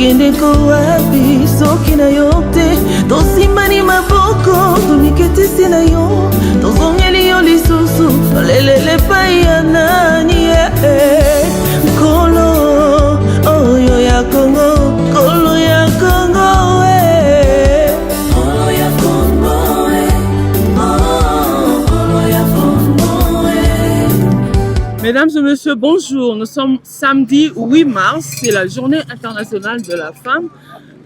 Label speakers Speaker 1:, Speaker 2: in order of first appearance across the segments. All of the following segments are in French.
Speaker 1: tokende ko wapi soki na yo te tosimbani maboko tomiketisi na yo tozongeli yo lisusu tolelele epai ya nani nkolo oyo ya Kongo nkolo ya Kongo nkolo ya Kongo nkolo ya Kongo.
Speaker 2: Mesdames et messieurs, bonjour. Nous sommes samedi 8 mars, c'est la journée internationale de la femme.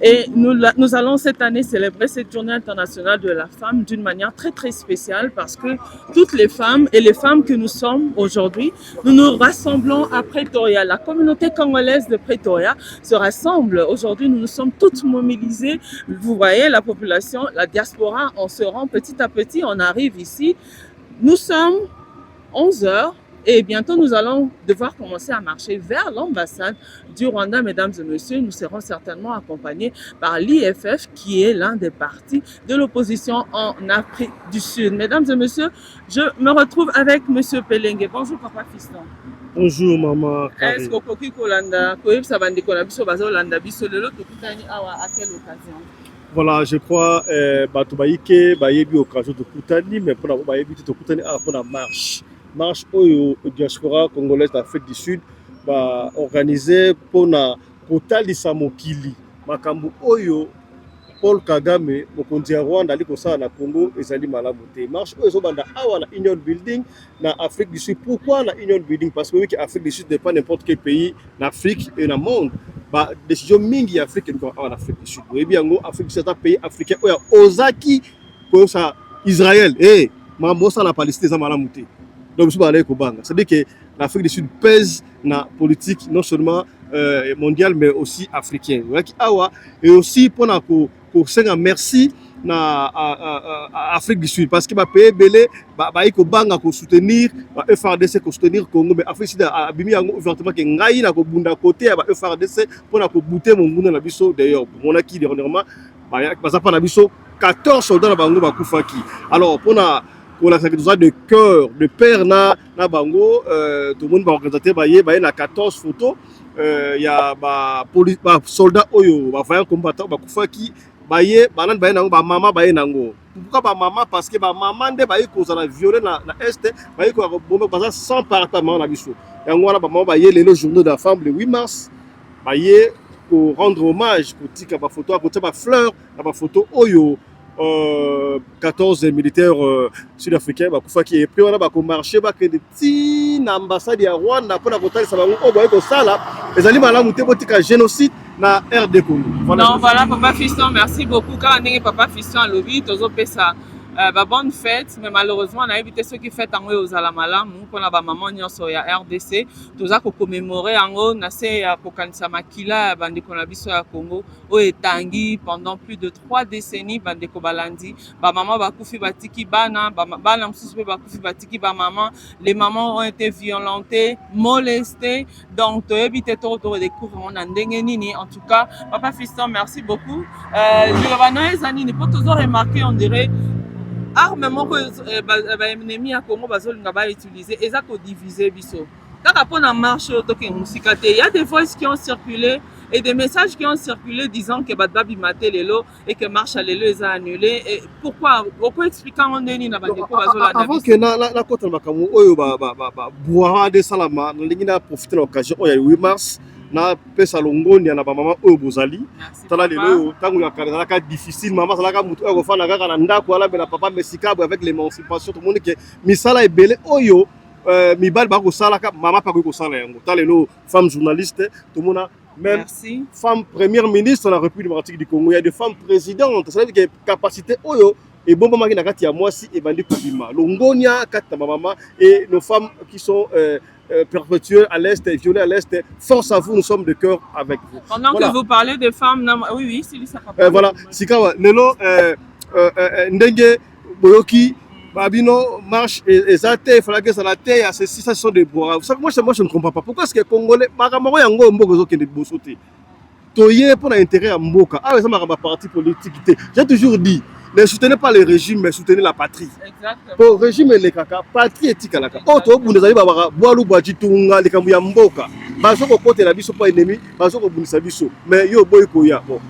Speaker 2: Et nous allons cette année célébrer cette journée internationale de la femme d'une manière très très spéciale parce que toutes les femmes et les femmes que nous sommes aujourd'hui, nous nous rassemblons à Pretoria. La communauté congolaise de Pretoria se rassemble. Aujourd'hui, nous nous sommes toutes mobilisées. Vous voyez la population, la diaspora, on se rend petit à petit, on arrive ici. Nous sommes 11 heures. Et bientôt, nous allons devoir commencer à marcher vers l'ambassade du Rwanda, mesdames et messieurs. Nous serons certainement accompagnés par l'IFF, qui est l'un des partis de l'opposition en Afrique du Sud. Mesdames et messieurs, je me retrouve avec Monsieur Pelenge. Bonjour, papa Fiston.
Speaker 3: Bonjour, maman.
Speaker 2: Est-ce que vous Kolanda, ça va à quelle occasion?
Speaker 3: Voilà, je crois que Batubaïke, Bayebi, occasion de Koutani, mais pour la Bayebi, de Koutani, pour la marche. Marche au diaspora congolaise d'Afrique du Sud va organiser pour na kotalisa mokili makambo oyo Paul Kagame mokonzi ya Rwanda ali kosala na Congo ezali malamu te. Marche oyo ezobanda awa na Union Building na Afrique du Sud. Pourquoi na Union Building? Parce que oui, Afrique du Sud n'est pas n'importe quel pays d'Afrique et dans le monde. Ba décision mingi Afrique en Afrique du Sud. Oui bien ngo Afrique c'est un pays africain oyo ozaki pour ça Israël et mambo ça la Palestine za malamu te. Donc, c'est-à-dire que l'Afrique du Sud pèse dans la politique non seulement mondiale mais aussi africaine. Et aussi pour nous merci à l'Afrique du Sud parce que les pays belé va soutenir FRDC pour soutenir Congo mais Afrique du Sud a bimi ouvertement que ngai na ko bunda côté ba FRDC pour na ko bouter mon nguna na biso d'ailleurs on a qui dernièrement ba pa na biso 14 soldats na bango ba kufaki. Alors pour la sécurité de cœur, de père na bango, tout le monde va organiser na 14 photos. Il y a police, soldats oyo, vaillants combattants, kufaki, banan nango, maman nango. Pourquoi maman? Parce que maman de cause la violer na est, ko bomber parce sans parlement na biso. Yango na maman le journée de la femme le 8 mars. Pour rendre hommage, pour tika ba photo, pour tika fleur, ba photo oyo. 14 militaires sud-africains qui est pris on a marché que des petits ambassades à Rwanda pour la bataille ça va au sala les aliments là monter botika génocide na RD Congo.
Speaker 2: Non voilà papa Fiston, merci beaucoup quand on est papa Fiston à lobby tozo pesa bonne fête mais malheureusement on a évité ceux qui fêtent en aux alamala pour la maman nyonso ya RDC toza ko commémorer en na se ya kokanisa makila bandeko na biso ya Congo o etangi pendant plus de 3 décennies bandeko balandi ba maman bakufi batiki bana bana msusu bakufi batiki ba maman les mamans ont été violentées molestées donc to éviter to découvrir na ndenge nini en tout cas papa Fiston merci beaucoup je va noyer zanini pour toujours remarquer on dirait armement que l'ennemi à Congo va utiliser et ça qu'on diviser biso. Quand on a marche il y a des voix qui ont circulé et des messages qui ont circulé disant que Badbabi maté lelo et que marche à lelo est annulé. Et pourquoi expliquer on est na bandeko bazola
Speaker 3: avant que la côte makamu oyo boira de salama na profiter l'occasion oyo 8 mars na pesa longoni na ba maman oyo bozali tala lelo tango ya kala difficile maman sala ka mutu oyo fana kaka na ndako ala bela papa mesikabu avec l'émancipation tout le monde que misala ebele oyo mibali ba ko sala ka maman pa ko sala yango tala lelo femme journaliste tout le monde même femme première ministre de la République démocratique du Congo il y a des femmes présidentes ça veut dire que capacité oyo et bon maman qui na kati ya mwasi e bandi kubima longonia kata maman et nos femmes qui sont perpétuées à l'est et violées à l'est, force à vous, nous sommes de cœur avec vous.
Speaker 2: Pendant voilà. Que vous parlez de femmes, oui, c'est ça.
Speaker 3: Voilà, Sikawa, Lelo, Ndenge, Boyoki, Babino, marche et Zate, Flagé, Salate, ceci, ça sont des bois. Moi, je ne comprends pas. Pourquoi est-ce que les Congolais, Maramaro, Yango, Mbogo, qui est de Bossoté, Toye pour l'intérêt à Mboka. Ah, ça m'a parti politique. J'ai toujours dit, Ne soutenez pas le régime, mais soutenez la patrie.
Speaker 2: Exactement.
Speaker 3: Pour le régime et les caca, patrie et tikalaka. Oh, toi, vous avez boalou boajitunga, les kambuya mboka. Baso ko côté la biso pas ennemi, baso ko bunisa biso. Mais yo boy ko ya bon.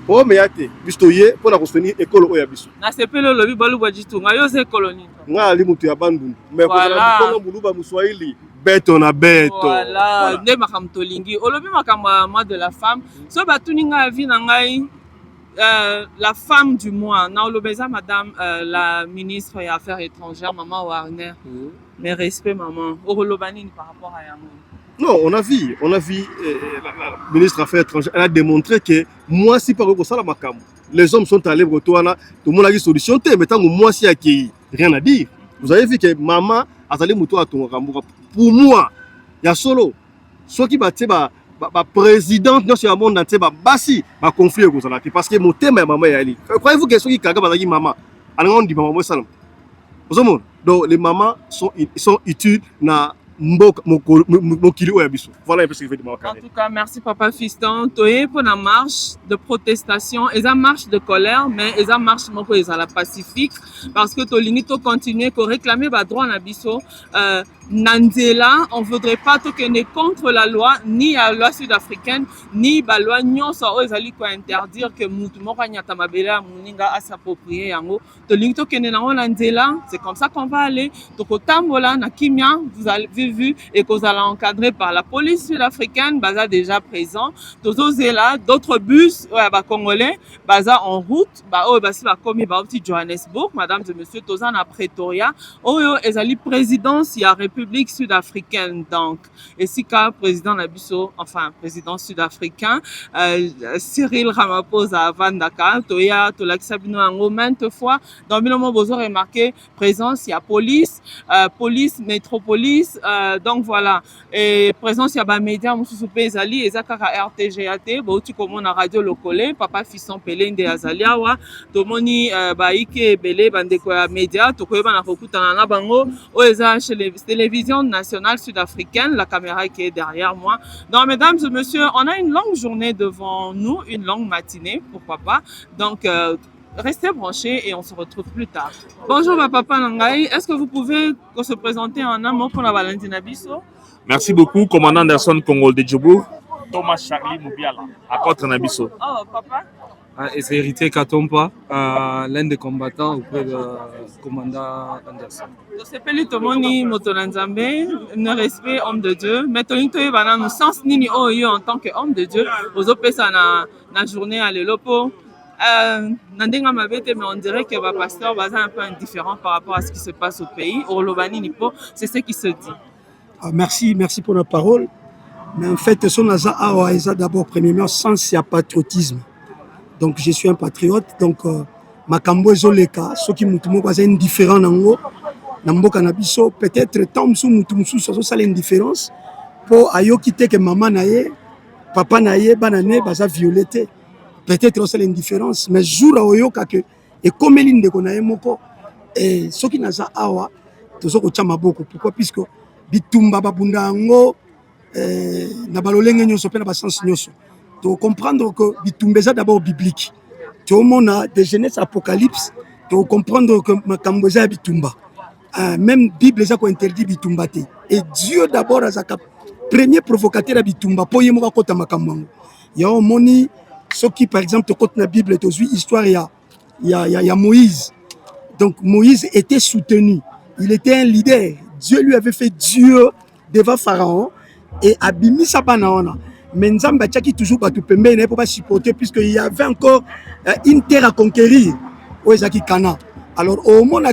Speaker 3: Oh mais yate, bistoye pour la soutenir école oya biso.
Speaker 2: Na sepelo lobi boalou boajitunga, yo c'est colonie.
Speaker 3: Nga ali mutu ya bandu. Mais ko
Speaker 2: Voilà.
Speaker 3: la buluba muswahili. Beto na beto.
Speaker 2: Voilà, nde makambo tolingi. Olobi makambo ya mois de la femme. So batuninga vi na ngai la femme du mois. Na olobeza madame la ministre des Affaires étrangères, maman Warner. Mes respects maman. Olobani par rapport à yango.
Speaker 3: Non, on a vu la ministre des Affaires étrangères, elle a démontré que moi si par exemple ça la makambo. Les hommes sont allés retourner, tout le monde a eu solution, mais tant que moi si accueilli, rien à dire. Vous avez vu que maman a allé mouton à ton ramboura. Pour moi, il y a solo. Soit qui va présidente non c'est un monde entier basi ba conflit au Kozala parce que mon thème maman est allé. Croyez-vous que ceux qui kaga ba maman, alors on dit maman ça. Donc les mamans sont utiles na mokili oya biso. Voilà un peu ce que je veux dire.
Speaker 2: En tout cas, merci papa fiston. Toye pour la marche de protestation, et ça marche de colère, mais et ça marche moko et ça la pacifique parce que tolingi to continuer ko réclamer ba droit na biso. Nandela, on voudrait pas tourner contre la loi, ni la loi sud-africaine, ni la loi nyonso o ezali ko interdire que mutu moko nyata mabela muninga à s'approprier yango. Tolingi to kene na Nandela, c'est comme ça qu'on va aller. Tokotambola na kimia, vous avez vu et qu'on allait encadrer par la police sud-africaine, baza déjà présent. Tozozela, d'autres bus congolais, baza en route, basi ba komi ba petit Johannesburg, madame et monsieur Tozan à Pretoria, oyo ezali présidence ya République sud-africaine donc. Et si ka président Nabiso, enfin président sud-africain, Cyril Ramaphosa Vandaka, toya tolakisabino yango maintes fois, dans binomo bozo remarqué présence ya police, police métropolis. Donc voilà, et présence il y a des médias mususu pe ezali ezakaka RTGAT bauti comme na radio locale papa fiston pelende azaliawa tomoni baike belé bandeko ya média tokoyeba na kokutana na bango o eza chez les télévisions nationales sud-africaines, la caméra qui est derrière moi. Donc mesdames et messieurs, on a une longue journée devant nous, une longue matinée pourquoi pas. Donc restez branchés et on se retrouve plus tard. Bonjour ma papa Nangai, est-ce que vous pouvez se présenter en un mot pour la Valentina Bisso?
Speaker 4: Merci beaucoup, commandant Anderson Congo de Djobo, Thomas Charlie Moubiala, à contre Nabiso.
Speaker 2: Oh papa.
Speaker 5: Et c'est Héritier Katompa, l'un des combattants auprès du commandant Anderson.
Speaker 2: Je s'appelle Tomoni Motolanzambe, ne respect homme de Dieu. Mais Tonito Yvana, nous sens nini oyo en tant qu'homme de Dieu. Aux opésa na journée à l'Elopo. Nandenga mabete, mais on dirait que le pasteur est un peu indifférent par rapport à ce qui se passe au pays. Au Lobani Nipo, c'est ce qui se dit.
Speaker 6: Merci pour la parole. Mais en fait, son Aza Awa Eza d'abord, premièrement, sans patriotisme. Donc, je suis un patriote. Donc, Makambo Ezoleka, ceux qui m'ont dit indifférent nango, nambo kanabiso, peut-être tant sous moutumsou, ça l'indifférence. Pour ayo quitter que maman naye, papa naye, banane, baza violeté. Peut-être c'est l'indifférence, mais jour à oyoka que et comme l'inde de konaye moko et ceux qui naza awa, tous ceux qui maboko. Pourquoi? Puisque bitumba babunda ngo na balolenge nyoso pe na basens nyoso. Tu comprendre que bitumba c'est d'abord biblique. Tout le monde a des Genèse Apocalypse. Tu comprendre que makambo za bitumba. Même Bible ça ko interdit bitumba te. Et Dieu d'abord a premier provocateur à bitumba po yemo ka kota makambo. Ya omoni ceux qui, par exemple, quand la Bible, tu as vu l'histoire, il y a Moïse. Donc, Moïse était soutenu. Il était un leader. Dieu lui avait fait Dieu devant Pharaon et abimi sa banana. Mais Nzamba qui toujours pas tout permet, il ne peut pas supporter puisqu'il y avait encore une terre à conquérir. Au Ezaki Kana. Alors, au moment où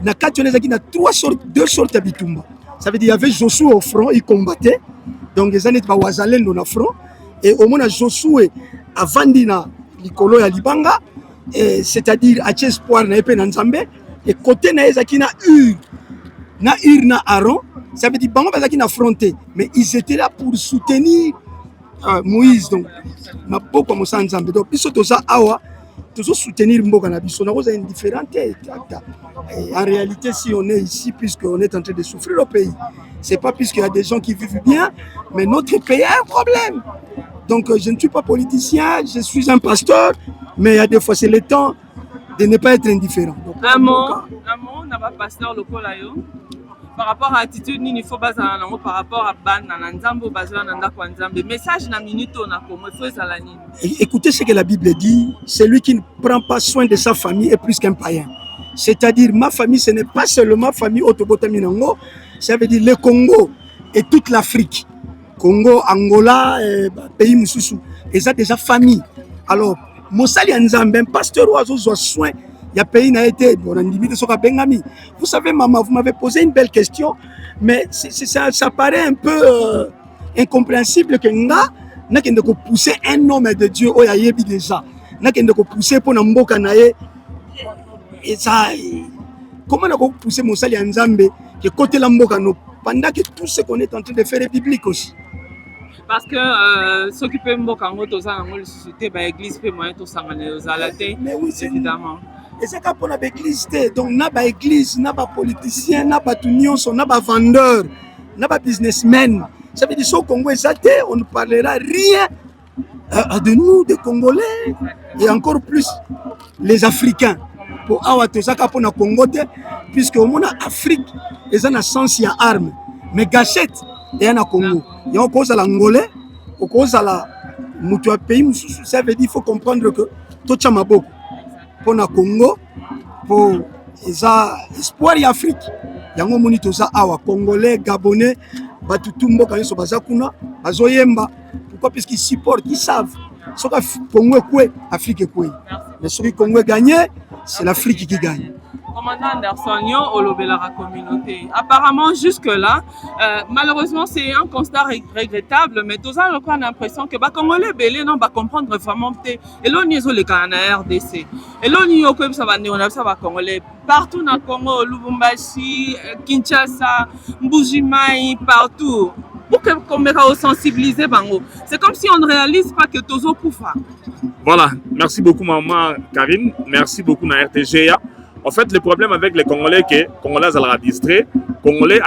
Speaker 6: il y a deux sortes d'habitumba. Ça veut dire qu'il y avait Josué au front, il combattait. Donc, les années de Wazalen dans le front. Et au moment où Josué a vendu Nikolo ya Libanga, c'est-à-dire à espoir na épée na Nzambe, et côté na ezaki na Aaron, ça veut dire bango bazaki na affronté, mais ils étaient là pour soutenir Moïse. Donc, na beaucoup comme ça Nzambe. Donc, biso to ça awa, toujours soutenir mboka na biso na cause indifférente. En réalité, si on est ici, puisqu'on est en train de souffrir au pays, c'est pas puisqu'il y a des gens qui vivent bien, mais notre pays a un problème. Donc je ne suis pas politicien, je suis un pasteur, mais il y a des fois c'est le temps de ne pas être indifférent. Donc,
Speaker 2: un mot, n'a pas pasteur le colayo. Par rapport à l'attitude, il faut baser par rapport à Ban, Nzambo, Bazan, Nandako, Nzambe. Message na minute on a comme il faut Zalani.
Speaker 6: Écoutez ce que la Bible dit, celui qui ne prend pas soin de sa famille est plus qu'un païen. C'est-à-dire, ma famille, ce n'est pas seulement ma famille Otobotaminango, ça veut dire le Congo et toute l'Afrique. Congo, Angola, pays Moussoussou. Et ça, déjà famille. Alors, Moussali Nzambe, un pasteur oiseau soit soin. Il y a pays n'a été bon, vous savez, maman, vous m'avez posé une belle question, mais ça paraît un peu incompréhensible que nga n'a qu'à pousser un homme de Dieu au yaébi déjà, n'a qu'à pousser pour n'amboka naé et ça, comment n'a qu'à pousser Moussali Nzambe que côté l'amboka no pendant que tout ce qu'on est en train de faire est biblique aussi.
Speaker 2: Parce que ceux qui peuvent m'boka ngo toza ngo le société ba église peut moyen to sangane ozalate évidemment.
Speaker 6: Et c'est quand on a l'église, donc n'a pas église, n'a pas politicien, n'a pas union, n'a pas vendeur, n'a pas businessman. Ça veut dire qu'au Congo, on ne parlera rien de nous, des Congolais, et encore plus les Africains. Pour avoir tout ça, pour le Congo, puisque au monde Afrique, ils ont un sens, il y a armes, mais gâchette, il y a un Congo. Il y a cause à l'Angolais, au cause à la Moutoua pays, ça veut dire qu'il faut comprendre que tout ça m'a beaucoup. Pour le Congo, pour l'espoir de l'Afrique, il y a un monito awa Congolais, Gabonais, Batutumbo, quand ils sont bazakuna, bazoyemba. Pourquoi? Parce qu'ils supportent, ils savent. Ce que Congo est Afrique est quoi. Mais ce que Congo est gagné, c'est l'Afrique qui gagne.
Speaker 2: Commandant Anderson, yo olobela communauté. Apparemment jusque-là, malheureusement c'est un constat regrettable, mais tous on a l'impression que les Congolais belé non va comprendre vraiment et là nous les Canada RDC. Et là nous comme ça va on a ça va Congolais partout dans Congo, Lubumbashi, Kinshasa, Mbuji-Mayi, partout. Pour que on sensibiliser bango. C'est comme si on ne réalise pas que Tozo Koufa.
Speaker 4: Voilà, merci beaucoup maman Karine, merci beaucoup na RTGA. En fait, le problème avec les Congolais, c'est que les Congolais sont distraits. Les Congolais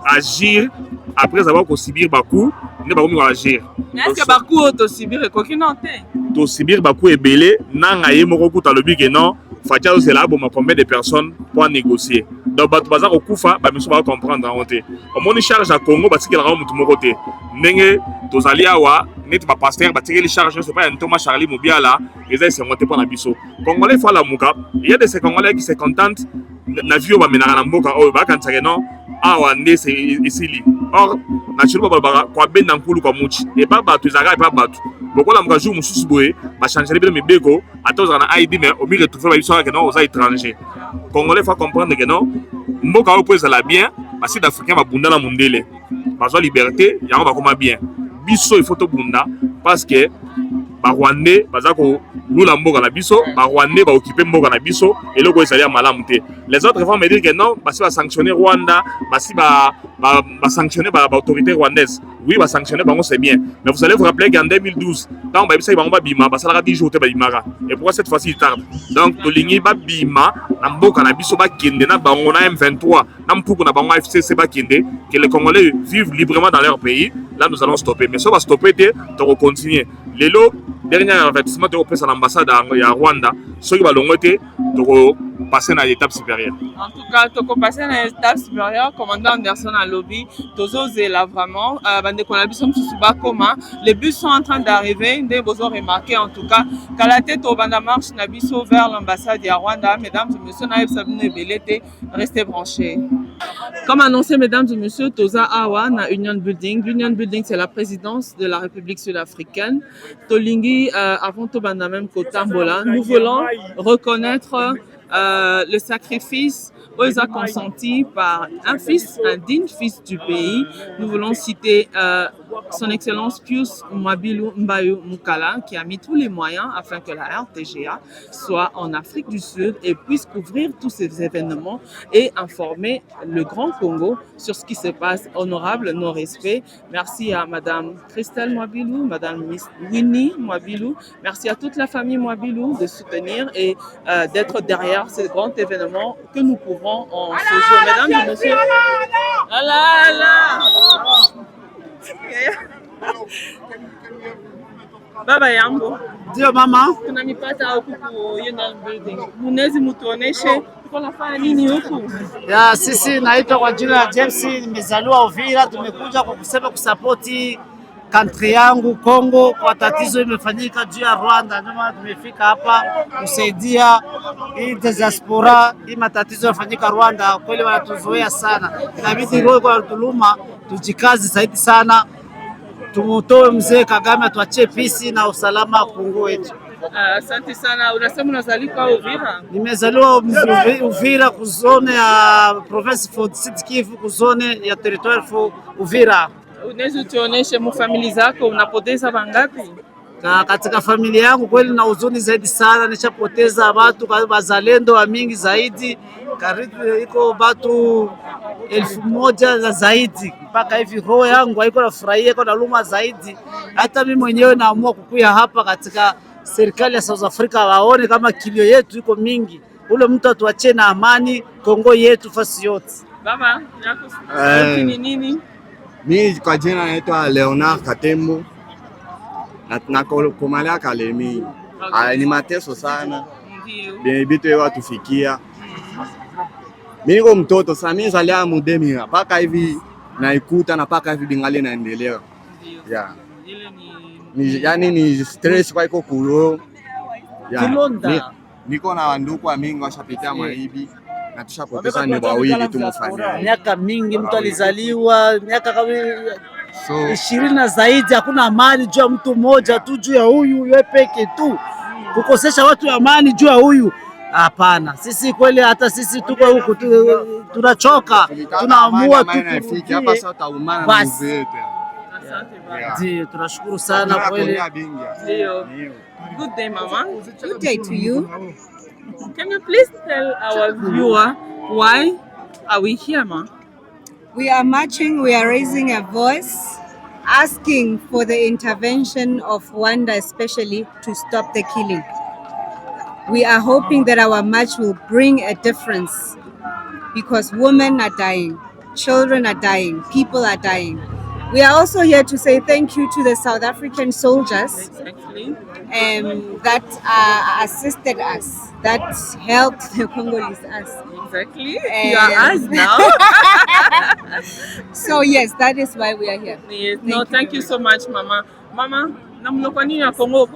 Speaker 4: agir après avoir subi Bakou, ils ne vont pas agir.
Speaker 2: Mais est-ce que Bakou a subi le coquinanté?
Speaker 4: To subir Bakou est belé, n'a rien moko ta lobi que non. Fatia c'est là pour combien de personnes pour négocier. Donc bazar au Koufa, bah monsieur va comprendre en honte. Au moins charge à Congo parce qu'il a un mutu côté. Nenge to zaliawa, net ba pasteur ba tirer les charges, c'est pas un Thomas Charlie Mobiala, ils essaient de monter pour la biso. Congolais faut la muka. Il y a de ces Congolais qui se contentent na vie ba menara na mboka o ba kantaka non. Awa ndé c'est ici. Or naturellement ba kwa ben nkulu kwa muchi. Et pas batu zaga et pas batu. Beaucoup la muka jour mususu boye, ba changer bien mes beko, atoza na ID mais au milieu de trouver ba biso que non aux étrangers. Congolais faut comprendre que non. Mboka au pose la bien, parce que d'Africains va bunda la mondele. Parce que liberté, il y a un va bien. Biso il faut to bunda parce que ba Rwandais bazako lula mboka na biso, ba Rwandais ba occuper mboka na biso et le ko salia malamu te. Les autres vont me dire que non, parce que va sanctionner Rwanda, parce que va sanctionner ba autorité rwandaise. Oui, va sanctionner bango c'est bien. Mais vous allez vous rappeler qu'en 2012, quand ba bisa ba bima, ba sala 10 jours te ba bimara. Et pourquoi cette fois-ci il tarde? Donc to lingi ba bima na mboka na biso ba kende na bango na M23, na mpuku na bango FCC ba kende, que les Congolais vivent librement dans leur pays. Là nous allons stopper. Mais ça va stopper te continuer. Lelo dernier avertissement de représentant à l'ambassade à Rwanda, ceux qui vont passer à l'étape supérieure.
Speaker 2: En tout cas, tu vas passer à l'étape supérieure, commandant Anderson à lobby, tu là vraiment, les bus sont en train d'arriver, des besoins remarqués en tout cas, qu'à la tête au banda marche, Nabiso vers l'ambassade à Rwanda, mesdames et messieurs, Naïf Sabine Belete, restez branchés. Comme annoncé, mesdames et messieurs, Toza Awa na Union Building. L'Union Building, c'est la présidence de la République sud-africaine. Tolingi, avant tout, même Kotambola, nous voulons reconnaître le sacrifice aux a consenti par un fils, un digne fils du pays. Nous voulons citer son Excellence Pius Mwabilu Mbayo Mukala, qui a mis tous les moyens afin que la RTGA soit en Afrique du Sud et puisse couvrir tous ces événements et informer le Grand Congo sur ce qui se passe. Honorable, nos respects. Merci à Madame Christelle Mwabilu, Madame Miss Winnie Mwabilu. Merci à toute la famille Mwabilu de soutenir et d'être derrière ce grand événement que nous pouvons en ce jour. Mesdames et messieurs, Baba Yambo.
Speaker 7: Ndio mama.
Speaker 2: Tunanipata huku Union Building. Munezi mutuoneshe tuko nafanya nini huku?
Speaker 7: Ya sisi naitwa kwa jina la James, nimezaliwa Uvira, tumekuja kwa kusema kusapoti country yangu Kongo kwa tatizo imefanyika juu ya Rwanda. Ndio maana tumefika hapa kusaidia hii diaspora, hii matatizo yafanyika Rwanda. Kweli wanatuzoea sana, inabidi roho kwa tuluma, tujikazi zaidi sana, tumutoe mzee Kagame atuachie peace na usalama Kongo wetu.
Speaker 2: Asante sana. Unasema unazalika Uvira?
Speaker 7: Nimezaliwa Uvira kuzone ya province for Sud Kivu, kuzone ya territoire for Uvira.
Speaker 2: Unaweza tuoneshe mfamili zako unapoteza wangapi?
Speaker 7: Katika familia yangu kweli na huzuni zaidi sana, nishapoteza watu wazalendo wa mingi zaidi, karibu iko watu 1000 na zaidi. Mpaka hivi roho yangu haiko nafurahia, iko naluma zaidi. Hata mimi mwenyewe naamua kukuya hapa katika serikali ya South Africa, waone kama kilio yetu iko mingi, ule mtu atuachie na amani Kongo yetu fasi yote.
Speaker 2: Baba, yako ni nini?
Speaker 8: Mimi kwa jina naitwa Leonard Katembo na tunakomalia Kalemi. Ni mateso sana. Ndio. Bitu watu fikia. Mimi niko mtoto sana, mimi zalia mudemi mpaka hivi naikuta na mpaka hivi bingali naendelea. Yeah. Yani ni stress kwa iko kulo.
Speaker 7: Kilonda.
Speaker 8: Niko na wanduku wa mingi washapitia maibi. Na tushapoteza ni wawili tu mfanya.
Speaker 7: Miaka mingi mtu alizaliwa, miaka kama 20 na zaidi, hakuna amani juu ya mtu mmoja tu, juu ya huyu yeye peke tu. Kukosesha watu amani juu ya huyu, hapana. Sisi kweli hata sisi tuko huku tunachoka, tunaamua tu
Speaker 8: tufike hapa sasa taumana na mzee.
Speaker 7: Ndio, tunashukuru sana kweli.
Speaker 2: Ndio. Good day mama.
Speaker 9: Good day to you.
Speaker 2: Can you please tell our viewer why are we here, ma?
Speaker 9: We are marching, we are raising a voice, asking for the intervention of Rwanda especially to stop the killing. We are hoping that our march will bring a difference because women are dying, children are dying, people are dying. We are also here to say thank you to the South African soldiers that assisted us, that helped the Congolese us.
Speaker 2: Exactly. You are us now.
Speaker 9: So yes, that is why we are here.
Speaker 2: Yes. Thank you so much, Mama. Mama, Congo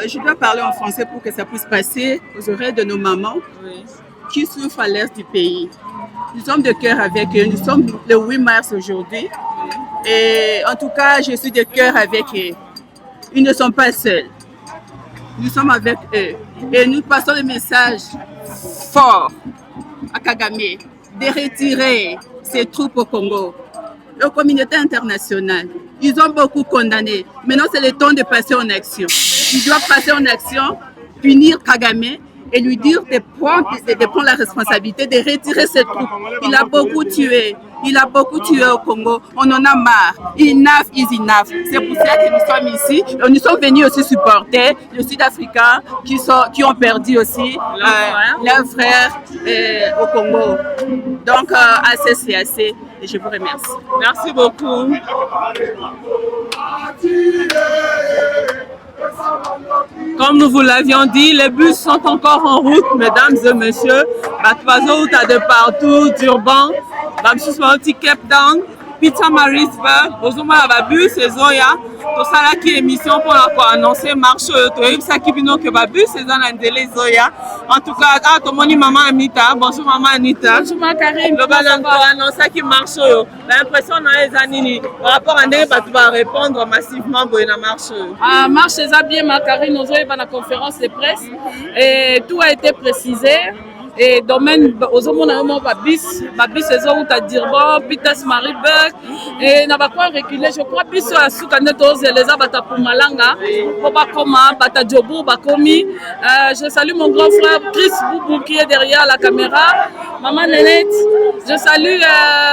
Speaker 10: je dois parler en français pour que ça puisse passer aux oreilles de nos mamans qui souffrent à l'est du pays. Nous sommes de cœur avec eux. Nous sommes le 8 mars aujourd'hui. Et en tout cas, je suis de cœur avec eux. Ils ne sont pas seuls. Nous sommes avec eux. Et nous passons le message fort à Kagame de retirer ses troupes au Congo. La communauté internationale, ils ont beaucoup condamné. Maintenant, c'est le temps de passer en action. Ils doivent passer en action, punir Kagame et lui dire de prendre la responsabilité de retirer ses troupes. Il a beaucoup tué. Il a beaucoup tué au Congo. On en a marre. Enough is enough. C'est pour ça que nous sommes ici. Nous sommes venus aussi supporter les Sud-Africains qui ont perdu aussi leurs frères au Congo. Donc, assez, c'est assez. Et je vous remercie.
Speaker 2: Merci beaucoup. Comme nous vous l'avions dit, les bus sont encore en route, mesdames et messieurs. Batwazo, t'as de partout, Durban, Bamsusmauti, Cape Town, Pietermaritzburg, Ozoma, Babus, et Zoya. Tout ça là qui est émission pour annoncer marche. Toi, ça qui vient que Babus, c'est dans un délai Zoya. En tout cas, tout le monde dit maman Anita. Bonjour maman Anita.
Speaker 11: Bonjour ma Karine.
Speaker 2: Le ballon annonce ça qui marche. L'impression dans les années, par rapport à nous, tu vas répondre massivement pour la marche.
Speaker 11: Ah, marche ça bien ma Karine. Nous avons une conférence de presse et tout a été précisé. Et domaine aux hommes on a bis c'est où t'as Durban, Pietermaritzburg et n'a pas quoi reculer. Je crois bis à Soukanetos et les abata pour Malanga, Obakoma, Bata Djobo, Bakomi. Je salue mon grand frère Chris Boubou qui est derrière la caméra. Maman Nénette, je salue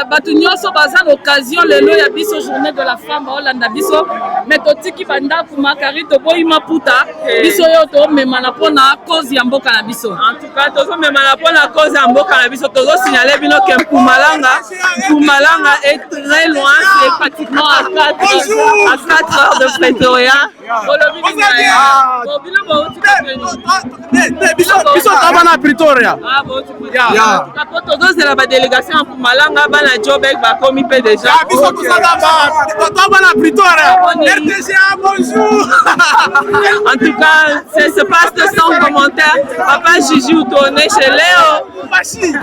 Speaker 11: Batunyoso Bazan l'occasion le lo ya biso journée de la femme Hollanda biso metotiki banda pour Makari to boyima puta biso yo to memana pona cause ya mboka na biso.
Speaker 2: En tout cas tozo memana pour la cause en Mboka na biso tozo signaler bino que Mpumalanga est très loin, est pratiquement à 4 heures de Pretoria. C'est la délégation pour Malanga, la Jobek, comme il déjà. En tout cas, c'est se passe de son commentaire. Papa Gigi ou tourné chez Léo.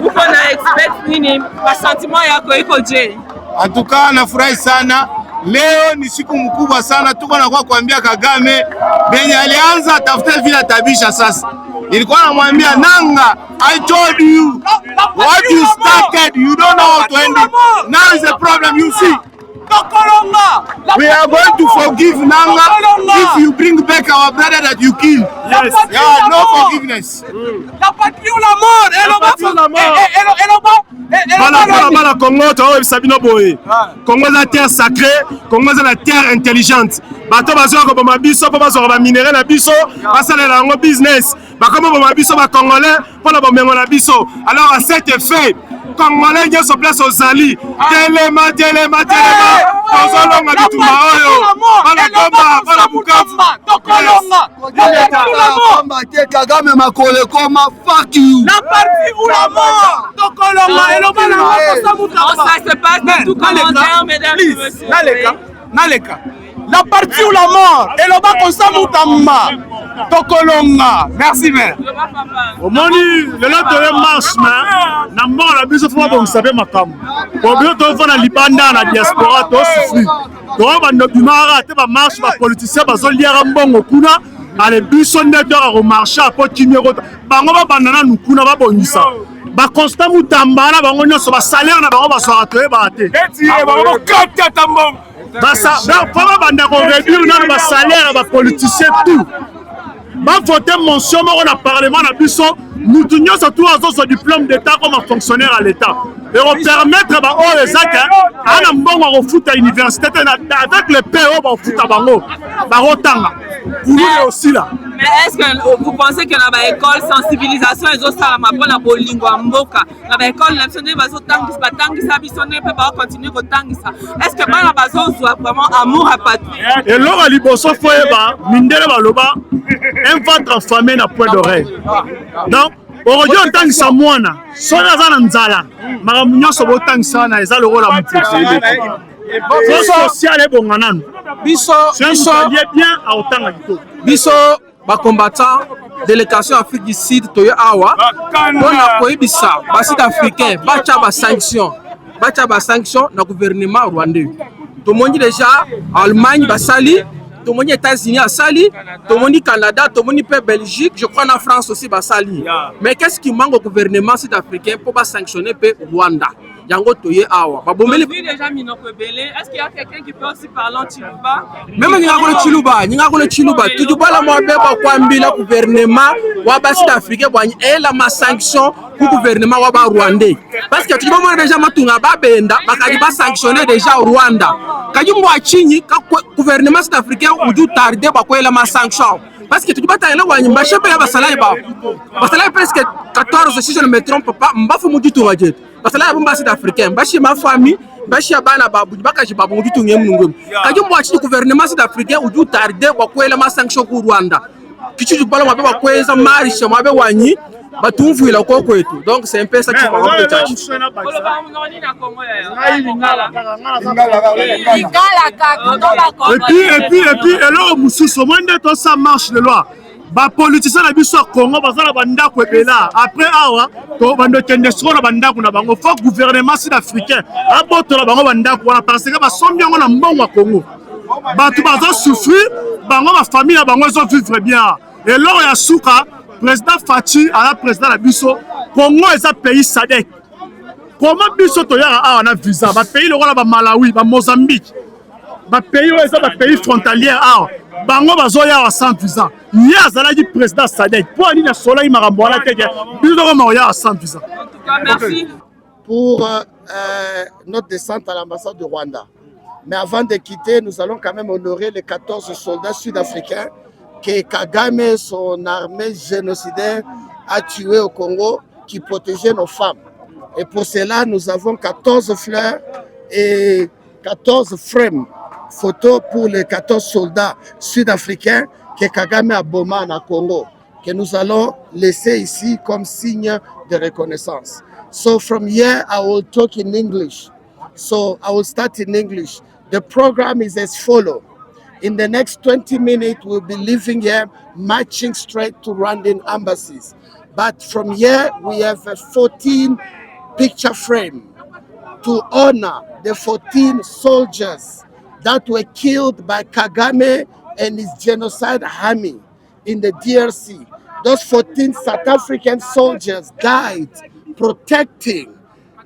Speaker 2: Vous connaissez expert nini, pas sentiment ya koikoje.
Speaker 12: En tout cas, nafurahi sana. Leo ni siku mkubwa sana, tuko na kwa kuambia Kagame benye alianza tafuta vile tabisha sasa. Nilikuwa namwambia Nanga, I told you what you started, you don't know how to end it. Now is the problem, you see. We are going to forgive Nanga if you bring back our brother that you killed. Yes. Yeah, no forgiveness.
Speaker 13: La patrie ou la mort,
Speaker 3: Voilà, Congo, tu vois, Sabino Boé. Congo est la terre sacrée, Congo est la terre intelligente. Bato bazo ko ba biso, bazo ba minerai na biso, basala na ngo business. Ba comme ba biso ba congolais, pour la bomengo na biso. Alors à cet effet, Congolais qui se place aux Ali. Téléma. Tozolonga bitumba oyo. Bala komba, bala bukavu.
Speaker 8: Kagame makole koma, fuck you.
Speaker 13: La partie ou la mort. Tokolonga, et
Speaker 2: Ça se passe tout commentaire, mesdames et messieurs.
Speaker 13: Naleka. La partie ou la mort. Et le bas comme ça, Moutamba. Tokolonga. Merci, mère.
Speaker 3: Au moni, le lot de marche, mais na mort la biso faut bon saber makam. Pour bien to fona libanda na diaspora to souffrir. To ba ndobimara te ba marche ba politicien ba zo liara mbongo kuna. Ale biso ndeto a marcher a po kimero. Bango ba bandana nukuna ba bongisa. Ba constat Moutamba na bango nyoso ba salaire na bango ba so atoye ba te.
Speaker 13: Etiye bango kata tambo.
Speaker 3: Basa, faut banda ko réduire na salaire ba politicien tout. Ba voter mention mo na parlement na biso, mutu nyoso tout azo so diplôme d'état comme fonctionnaire à l'état. Et on permettre ba o ezaka ana mbongo ko futa université avec le PO ba futa bango. Ba rotanga. Pour nous aussi là.
Speaker 2: Mais est-ce que vous pensez que dans l'école sensibilisation et autres ça m'a pas la bolingwa mboka dans l'école nationale bazo tangi pas tangi ça bisonné peut pas continuer ko tangi ça est-ce que bana bazo soit vraiment amour à patrie
Speaker 3: et lors à liboso foyeba mindele baloba un ventre affamé na point d'oreille donc aujourd'hui en tant que samwana sona za na nzala makambo nyonso botangisa na eza loko la mutu social et bon nanu
Speaker 5: biso
Speaker 3: bien à autant à kitoko
Speaker 5: biso ba combattant délégation Afrique du Sud toyo awa pona koyebisa ba sud africain bacha ba sanction na gouvernement rwandais to moni déjà Allemagne basali to moni États-Unis asali to moni Canada to moni pe Belgique je crois en France aussi basali mais qu'est-ce qui manque au gouvernement sud africain pour ba sanctionner pe Rwanda yango toye awa ba bomeli
Speaker 2: déjà Minoko Belé est-ce qu'il y a quelqu'un qui peut aussi parler en Chiluba
Speaker 5: même nyinga ko le Chiluba tu bala mo be ba kwambila gouvernement wa ba sud africain ba ela ma sanction pour gouvernement wa ba rwandais parce que tu bomona déjà matunga ba benda ba ka ba sanctionner déjà Rwanda kaji mo achinyi ka gouvernement sud africain uju tarder ba ko ela ma sanction parce que tu bata ela wa nyimba shepe ya basalaye presque 14 si je ne me trompe pas mbafu mujitu wajet basalaye bomba sud africain bashi ma famille bashi bana babu bakaji babu mujitu ngem kaji mo achi gouvernement sud africain uju tarder ba ko ela ma sanction ku Rwanda kichu bala mabe ba ko eza marisha mabe wanyi batumvuila koko etu donc c'est un peu ça qui va
Speaker 3: et puis alors mususu monde to ça marche de loi ba politicien na biso Congo bazala banda ko bela après awa to bando tende sur na banda ko na bango faut gouvernement sud-africain abotola bango banda ko na parce que ba sombi ngo na mbongo Congo ba tu bazo souffrir bango ma famille na bango zo vivre bien et lors ya souka président Fachi à la président la biso Congo est un pays SADC comment biso to ya awa na visa ba pays le roi ba Malawi ba Mozambique ba pays est un pays frontalier awa bango bazoya sans visa ni azala di président SADC pour ani na soleil marambo la teke biso ko ya sans visa.
Speaker 2: En tout cas merci
Speaker 14: pour notre descente à l'ambassade de Rwanda. Mais avant de quitter, nous allons quand même honorer les 14 soldats sud-africains que Kagame, son armée génocidaire, a tués au Congo, qui protégeaient nos femmes. Et pour cela, nous avons 14 fleurs et 14 frames photos pour les 14 soldats sud-africains que Kagame a bombé en Congo, que nous allons laisser ici comme signe de reconnaissance. So from here, I will talk in English. So I will start in English. The program is as follows. In the next 20 minutes, we'll be leaving here, marching straight to Rwandan embassies. But from here, we have a 14 picture frame to honor the 14 soldiers that were killed by Kagame and his genocide army in the DRC. Those 14 South African soldiers died protecting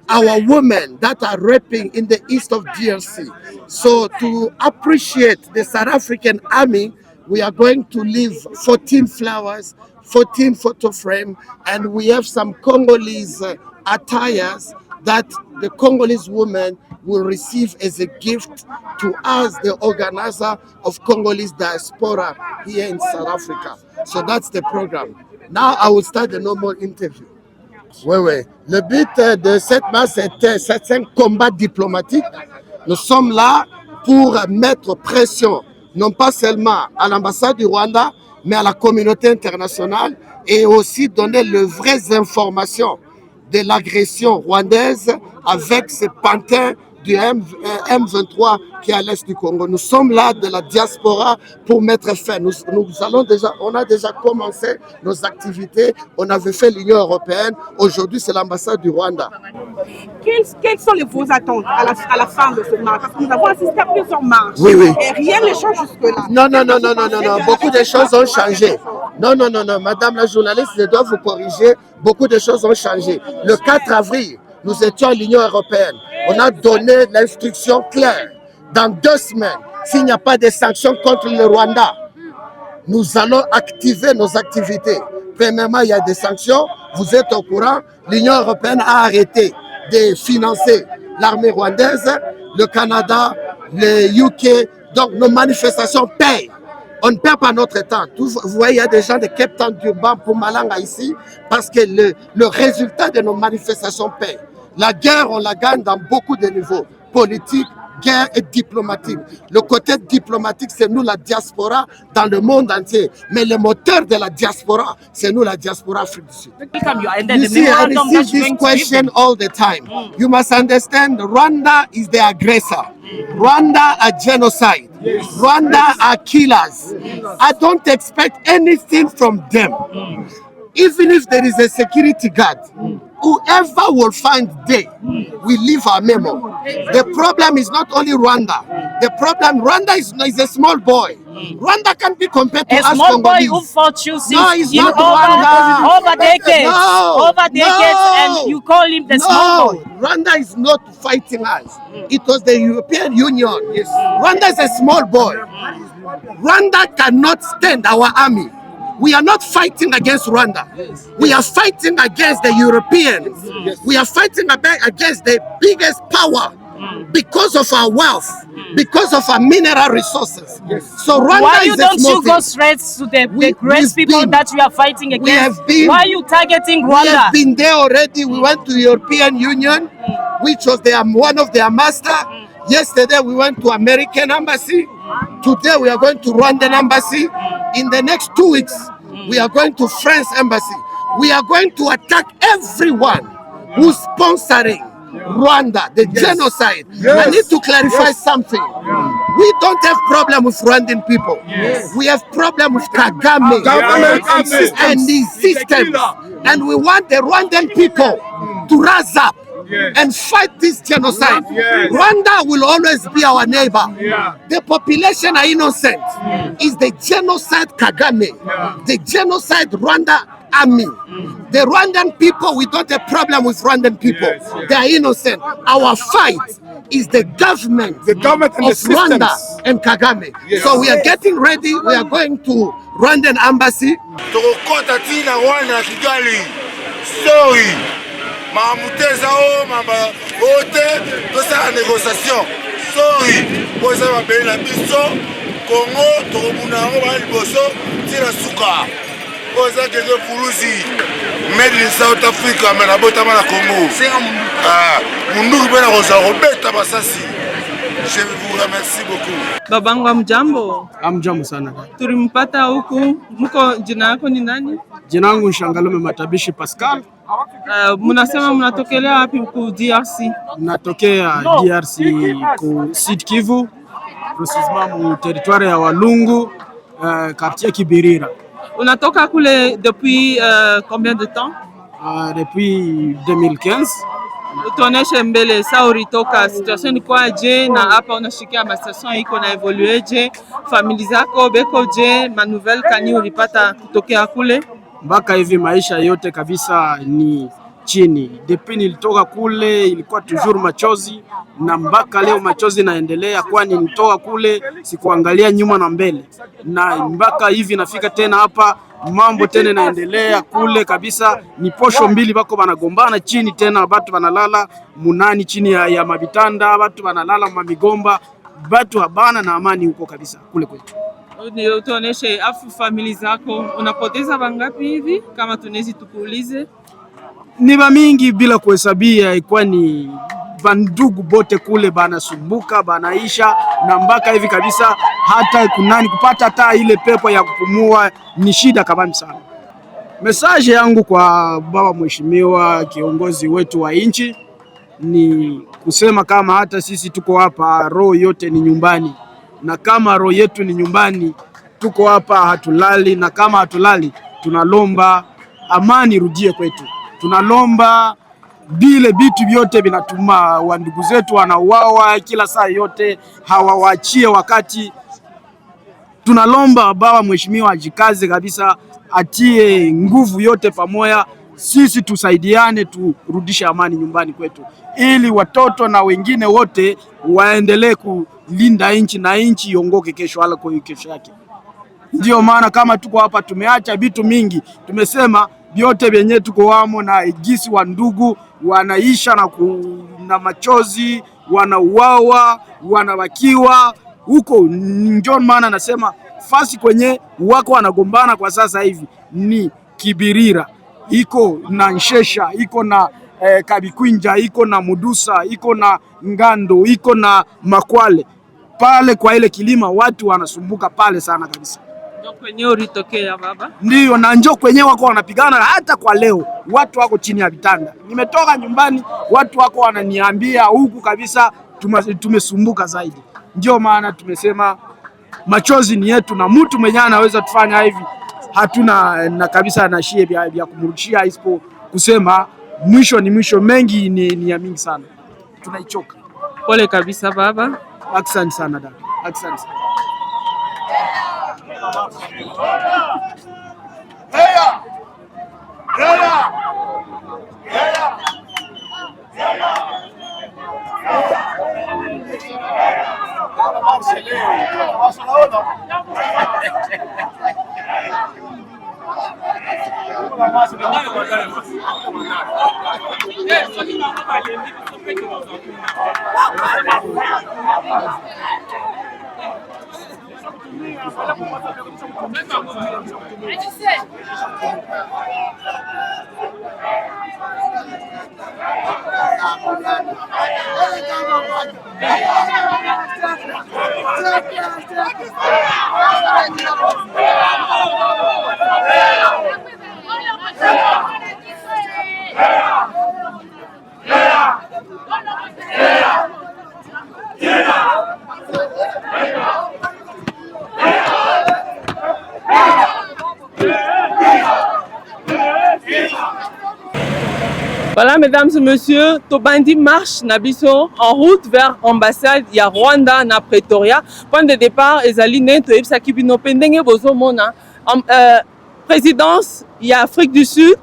Speaker 14: our women that are raping in the east of DRC. So to appreciate the South African army, we are going to leave 14 flowers, 14 photo frame, and we have some Congolese attires that the Congolese women will receive as a gift to us, the organizer of Congolese diaspora here in South Africa. So that's the program. Now I will start the normal interview. Oui, oui. Le but de cette marche, c'est un combat diplomatique. Nous sommes là pour mettre pression, non pas seulement à l'ambassade du Rwanda, mais à la communauté internationale et aussi donner les vraies informations de l'agression rwandaise avec ces pantins du M23 qui est à l'est du Congo. Nous sommes là de la diaspora pour mettre fin. On a déjà commencé nos activités. On avait fait l'Union européenne. Aujourd'hui, c'est l'ambassade du Rwanda.
Speaker 15: Quelles sont vos attentes à la fin de ce marche? Parce que nous avons assisté à plusieurs marches.
Speaker 14: Oui, oui.
Speaker 15: Et rien ne change jusque-là.
Speaker 14: Non. Beaucoup de choses ont changé. Non. Madame la journaliste, je dois vous corriger. Beaucoup de choses ont changé. Le 4 avril, nous étions à l'Union européenne. On a donné l'instruction claire. Dans 2 semaines, s'il n'y a pas de sanctions contre le Rwanda, nous allons activer nos activités. Premièrement, il y a des sanctions. Vous êtes au courant. L'Union européenne a arrêté de financer l'armée rwandaise, le Canada, le UK. Donc, nos manifestations payent. On ne perd pas notre temps. Vous voyez, il y a des gens de Cape Town, Durban, Mpumalanga ici, parce que le résultat de nos manifestations paye. La guerre, on la gagne dans beaucoup de niveaux. Politique, guerre et diplomatique. Le côté diplomatique, c'est nous la diaspora dans le monde entier. Mais le moteur de la diaspora, c'est nous la diaspora Afrique du Sud. You see, I receive this question all the time. You must understand, Rwanda is the aggressor. Rwanda are genocide. Rwanda are killers. I don't expect anything from them. Even if there is a security guard, whoever will find there, we leave our memo. The problem is not only Rwanda. The problem, Rwanda is a small boy. Rwanda can be compared to us Congolese. A small boy who fought you since over decades, and you call him the small boy. Rwanda is not fighting us. It was the European Union. Yes. Rwanda is a small boy. Rwanda cannot stand our army. We are not fighting against Rwanda. We are fighting against the Europeans. We are fighting against the biggest power because of our wealth, because of our mineral resources. So Rwanda
Speaker 16: Why
Speaker 14: is
Speaker 16: don't
Speaker 14: a small
Speaker 16: you go straight to the great people that you are fighting against? Why are you targeting Rwanda?
Speaker 14: We have been there already. We went to the European Union, which was one of their master. Yesterday we went to American embassy. Today we are going to Rwandan embassy. In the next 2 weeks, we are going to France embassy. We are going to attack everyone who's sponsoring Rwanda, the genocide. I need to clarify something. We don't have problem with Rwandan people. We have problem with Kagame and his systems. And we want the Rwandan people to rise up and fight this genocide. Rwanda will always be our neighbor. The population are innocent. It's the genocide Kagame, the genocide Rwanda army. The Rwandan people, we don't have problem with Rwandan people. They are innocent. Our fight is the government of Rwanda and Kagame. So we are getting ready. We are going to Rwandan embassy.
Speaker 12: Mamuteza o mama ote tosala négociation sorry poza mabeli na biso Congo tokobuna ngo ba liboso tina suka poza kenge puluzi made in South Africa mena bota na Congo munduki bena koza robeta basasi
Speaker 14: Je vous remercie beaucoup.
Speaker 2: Babangu amjambo.
Speaker 5: Amjambo sana.
Speaker 2: Tulimpata huku. Mko jina yako ni nani?
Speaker 5: Jina langu Shangalume Matabishi Pascal.
Speaker 2: Munasema mnatokelea wapi ku DRC?
Speaker 5: Natokea DRC ku Sud Kivu, précisément mu territoire ya Walungu, quartier Kibirira.
Speaker 2: Unatoka kule depuis combien de temps?
Speaker 5: Depuis 2015.
Speaker 2: Utuoneshe mbele sa ulitoka, situation ni kwaje na hapa unashikia ma situation iko na evolue je? Famili zako beko je? Ma nouvelle kani ulipata kutokea kule?
Speaker 5: Mpaka hivi maisha yote kabisa ni chini. Depuis nilitoka kule ilikuwa toujours machozi, na mpaka leo machozi naendelea, kwani nilitoka kule sikuangalia nyuma na mbele, na mpaka hivi nafika tena hapa mambo tena naendelea kule kabisa. Ni posho mbili bako banagombana chini, tena batu banalala munani chini ya mabitanda, batu banalala mamigomba, batu habana na amani huko kabisa kule kwetu.
Speaker 2: Utuoneshe afu famili zako unapoteza bangapi hivi kama tunezi tukuulize?
Speaker 5: Ni mingi bila kuhesabia, kwani bandugu bote kule banasumbuka banaisha, na mpaka hivi kabisa hata kunani kupata hata ile pepo ya kupumua ni shida kabambi sana. Message yangu kwa baba mheshimiwa kiongozi wetu wa nchi ni kusema kama hata sisi tuko hapa, roho yote ni nyumbani, na kama roho yetu ni nyumbani tuko hapa hatulali, na kama hatulali tunalomba amani rudie kwetu. Tunalomba bile bitu vyote binatuma wandugu zetu wanauawa kila saa yote, hawawachie wakati. Tunalomba baba mheshimiwa ajikaze kabisa, atie nguvu yote pamoja, sisi tusaidiane turudishe amani nyumbani kwetu, ili watoto na wengine wote waendelee kulinda nchi na nchi iongoke kesho wala kwa kesho yake. Ndio maana kama tuko hapa tumeacha vitu mingi, tumesema vyote vyenye tuko wamo na igisi wa ndugu wanaisha na machozi, wanauawa, wanawakiwa huko. Ndio maana nasema fasi kwenye wako wanagombana kwa sasa hivi ni Kibirira, iko na Nshesha, iko na Kabikwinja, iko na Mudusa, iko na Ngando, iko na Makwale. Pale kwa ile kilima watu wanasumbuka pale sana kabisa.
Speaker 2: Kwenye ulitokea baba?
Speaker 5: Ndiyo, na njoo kwenye wako wanapigana hata kwa leo. Watu wako chini ya vitanda. Nimetoka nyumbani, watu wako wananiambia huku kabisa tumesumbuka zaidi. Ndio maana tumesema machozi ni yetu, na mtu mwenye anaweza tufanya hivi hatuna na kabisa na shie vya kumrudishia, isipo kusema mwisho ni mwisho. Mengi ni ya mingi sana, tunaichoka.
Speaker 2: Pole kabisa baba.
Speaker 5: Asante sana dada, asante sana.
Speaker 2: Voilà, mesdames et messieurs, Tobandi marche Nabiso en route vers l'ambassade ya Rwanda na Pretoria. Point de départ, ezali neto ebisa kibino pendenge bozo mona présidence ya Afrique du Sud.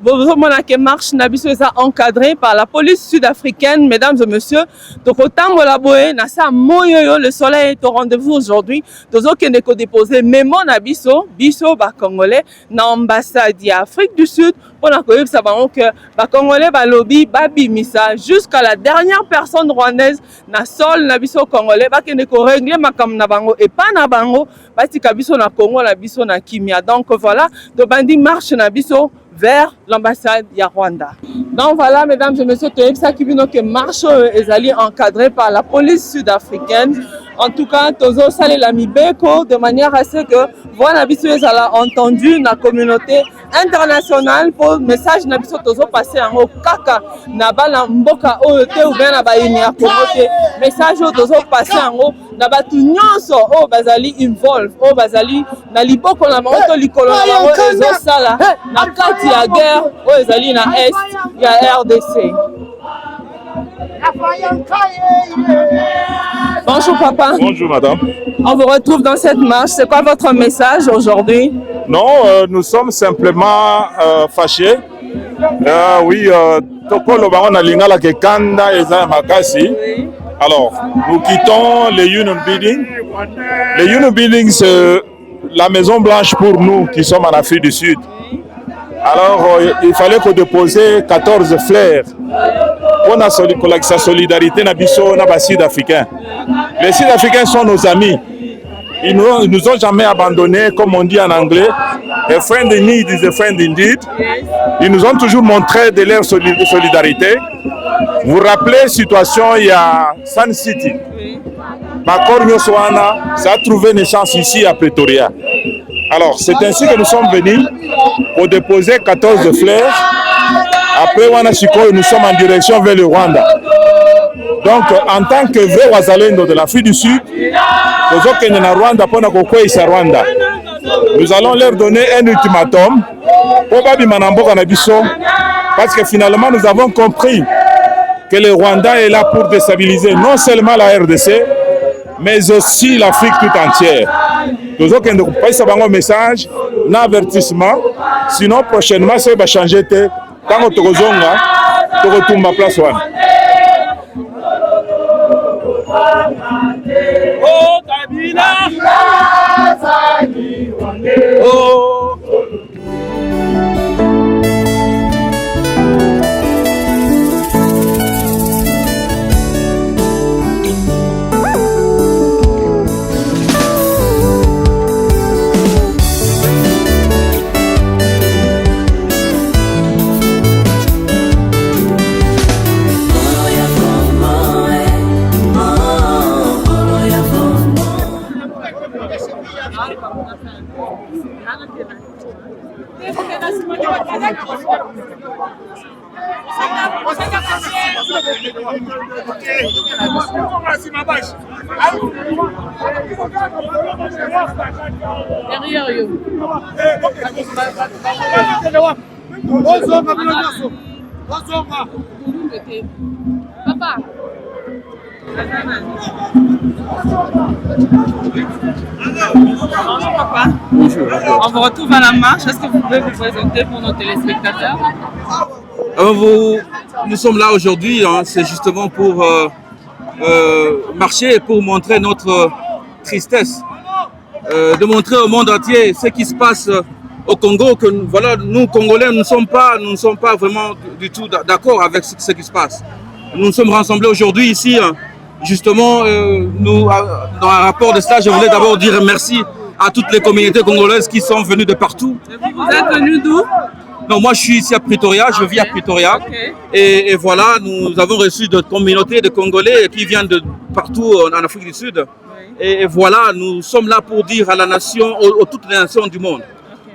Speaker 2: Bozo mona ke marche Nabiso eza encadré par la police sud-africaine. Mesdames et messieurs, tokotambo la boé na sa moyoyo, le soleil est au rendez-vous aujourd'hui. Tozo kende ko déposer mémo Nabiso biso ba congolais na ambassade ya Afrique du Sud. On a connu ça que les Congolais balobi babimisa jusqu'à la dernière personne rwandaise na sol na biso congolais ba kende ko régler makam na bango et pas na bango ba tika biso na Congo na biso na kimia. Donc voilà, to bandi marche na biso vers l'ambassade du Rwanda. Donc voilà, mesdames et messieurs, ça qui vient que marche est encadrée par la police sud-africaine. En tout cas, Tozo Salé la Mibeko de manière à ce que voilà, Bissou a entendu la communauté internationale pour le message na biso Tozo passé en kaka na bala mboka oyote ou bien na ba ini ya komote message Tozo passé en haut na batu nyonso o bazali involve o bazali na liboko na moto likolo na bango ezo sala na kati ya guerre o ezali na est ya RDC. Bonjour papa.
Speaker 17: Bonjour madame.
Speaker 2: On vous retrouve dans cette marche. C'est quoi votre message aujourd'hui?
Speaker 17: Non, nous sommes simplement fâchés. Oui, Tokolo Baron Alingala Kekanda et Makasi. Alors, nous quittons le Union Building. Le Union Building, c'est la Maison Blanche pour nous qui sommes en Afrique du Sud. Alors, il fallait qu'on dépose 14 fleurs pour la solidarité na biso na ba Sud-Africains. Les Sud-Africains sont nos amis. Ils nous ont jamais abandonnés, comme on dit en anglais. A friend in need is a friend indeed. Ils nous ont toujours montré de leur solidarité. Vous rappelez la situation il y a Sun City. Makor Nyoswana, ça a trouvé naissance ici à Pretoria. Alors, c'est ainsi que nous sommes venus pour déposer 14 fleurs. Après, nous sommes en direction vers le Rwanda. Donc, en tant que vrai Wazalendo de l'Afrique du Sud, nous allons leur donner un ultimatum parce que finalement, nous avons compris que le Rwanda est là pour déstabiliser non seulement la RDC, mais aussi l'Afrique tout entière. Nous avons un message, un avertissement, sinon prochainement, ça va changer. Quand tu retournes à place.
Speaker 2: Oh, Kabila! Oh!
Speaker 11: Derrière eux. Papa.
Speaker 2: Bonjour papa. Bonjour. On vous retrouve à la marche. Est-ce que vous pouvez vous présenter pour nos téléspectateurs?
Speaker 5: Nous sommes là aujourd'hui, hein, c'est justement pour marcher et pour montrer notre tristesse, de montrer au monde entier ce qui se passe au Congo, que voilà, nous Congolais, nous ne sommes pas vraiment du tout d'accord avec ce qui se passe. Nous nous sommes rassemblés aujourd'hui ici, justement, dans un rapport de stage, je voulais d'abord dire merci à toutes les communautés congolaises qui sont venues de partout.
Speaker 2: Et vous êtes venus d'où?
Speaker 5: Non, moi je suis ici à Pretoria, je vis à Pretoria.
Speaker 2: Okay.
Speaker 5: Et voilà, nous avons reçu de communautés de Congolais qui viennent de partout en Afrique du Sud. Oui. Et voilà, nous sommes là pour dire à la nation, à toutes les nations du monde,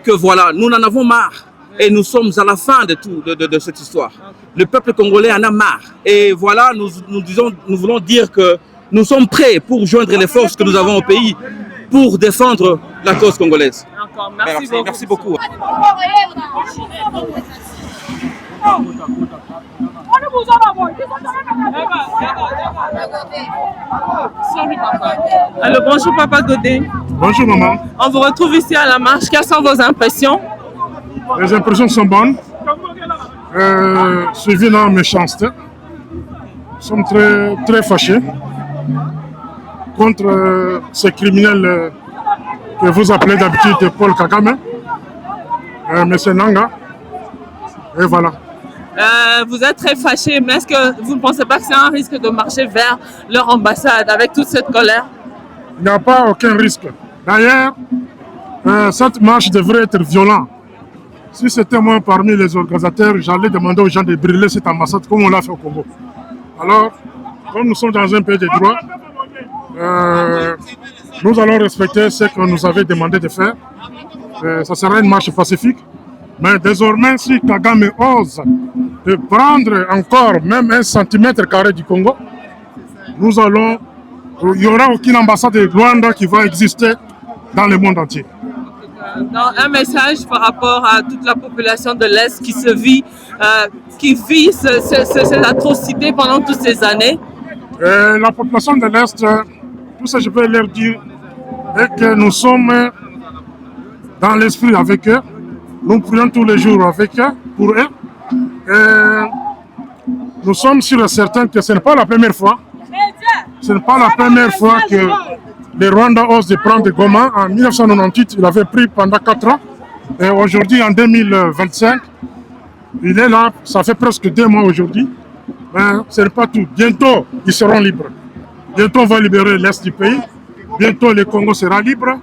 Speaker 5: que voilà, nous en avons marre. Et nous sommes à la fin de tout, de cette histoire. Le peuple congolais en a marre. Et voilà, nous voulons dire que nous sommes prêts pour joindre les forces que nous avons au pays pour défendre la cause congolaise.
Speaker 2: Encore, merci beaucoup. Alors bonjour papa Godet.
Speaker 18: Bonjour maman.
Speaker 2: On vous retrouve ici à la marche. Quelles sont vos impressions?
Speaker 18: Les impressions sont bonnes. Suivi dans méchanceté. Nous sommes très fâchés contre ces criminels que vous appelez d'habitude Paul Kagame, M. Nanga. Et voilà.
Speaker 2: Vous êtes très fâchés, mais est-ce que vous ne pensez pas que c'est un risque de marcher vers leur ambassade avec toute cette colère?
Speaker 18: Il n'y a pas aucun risque. D'ailleurs, cette marche devrait être violente. Si c'était moi parmi les organisateurs, j'allais demander aux gens de brûler cette ambassade comme on l'a fait au Congo. Alors, comme nous sommes dans un pays de droit, nous allons respecter ce que nous avait demandé de faire. Ça sera une marche pacifique. Mais désormais, si Kagame ose de prendre encore même 1 cm² du Congo, il n'y aura aucune ambassade de Rwanda qui va exister dans le monde entier.
Speaker 2: Dans un message par rapport à toute la population de l'Est qui vit cette atrocité pendant toutes ces années.
Speaker 18: La population de l'Est, tout ce que je peux leur dire est que nous sommes dans l'esprit avec eux. Nous prions tous les jours avec eux, pour eux. Et nous sommes sûrs et certains que ce n'est pas la première fois. Ce n'est pas la première fois que les Rwandais osent de prendre Goma. En 1998, il avait pris pendant 4 ans. Et aujourd'hui, en 2025, il est là. Ça fait presque 2 mois aujourd'hui. Mais ce n'est pas tout. Bientôt, ils seront libres. Bientôt, on va libérer l'Est du pays. Bientôt, le Congo sera libre.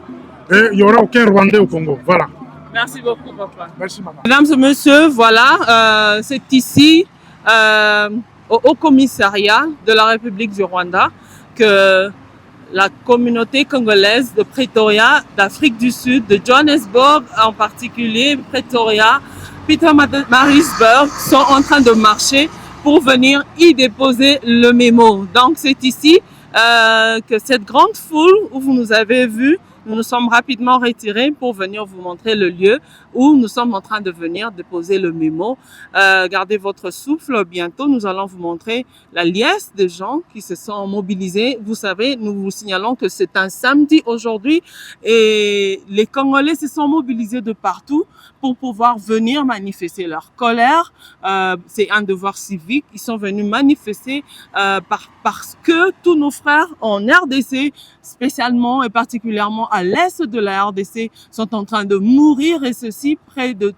Speaker 18: Et il n'y aura aucun Rwandais au Congo. Voilà.
Speaker 2: Merci beaucoup, papa.
Speaker 18: Merci, madame.
Speaker 2: Mesdames et messieurs, voilà, c'est ici, au Haut Commissariat de la République du Rwanda, que la communauté congolaise de Pretoria, d'Afrique du Sud, de Johannesburg en particulier, Pretoria, Pietermaritzburg, sont en train de marcher pour venir y déposer le mémo. Donc c'est ici que cette grande foule où vous nous avez vus, nous nous sommes rapidement retirés pour venir vous montrer le lieu où nous sommes en train de venir déposer le mémo. Gardez votre souffle. Bientôt, nous allons vous montrer la liesse de gens qui se sont mobilisés. Vous savez, nous vous signalons que c'est un samedi aujourd'hui et les Congolais se sont mobilisés de partout pour pouvoir venir manifester leur colère. C'est un devoir civique. Ils sont venus manifester parce que tous nos frères en RDC, spécialement et particulièrement à l'est de la RDC, sont en train de mourir, et ceci près de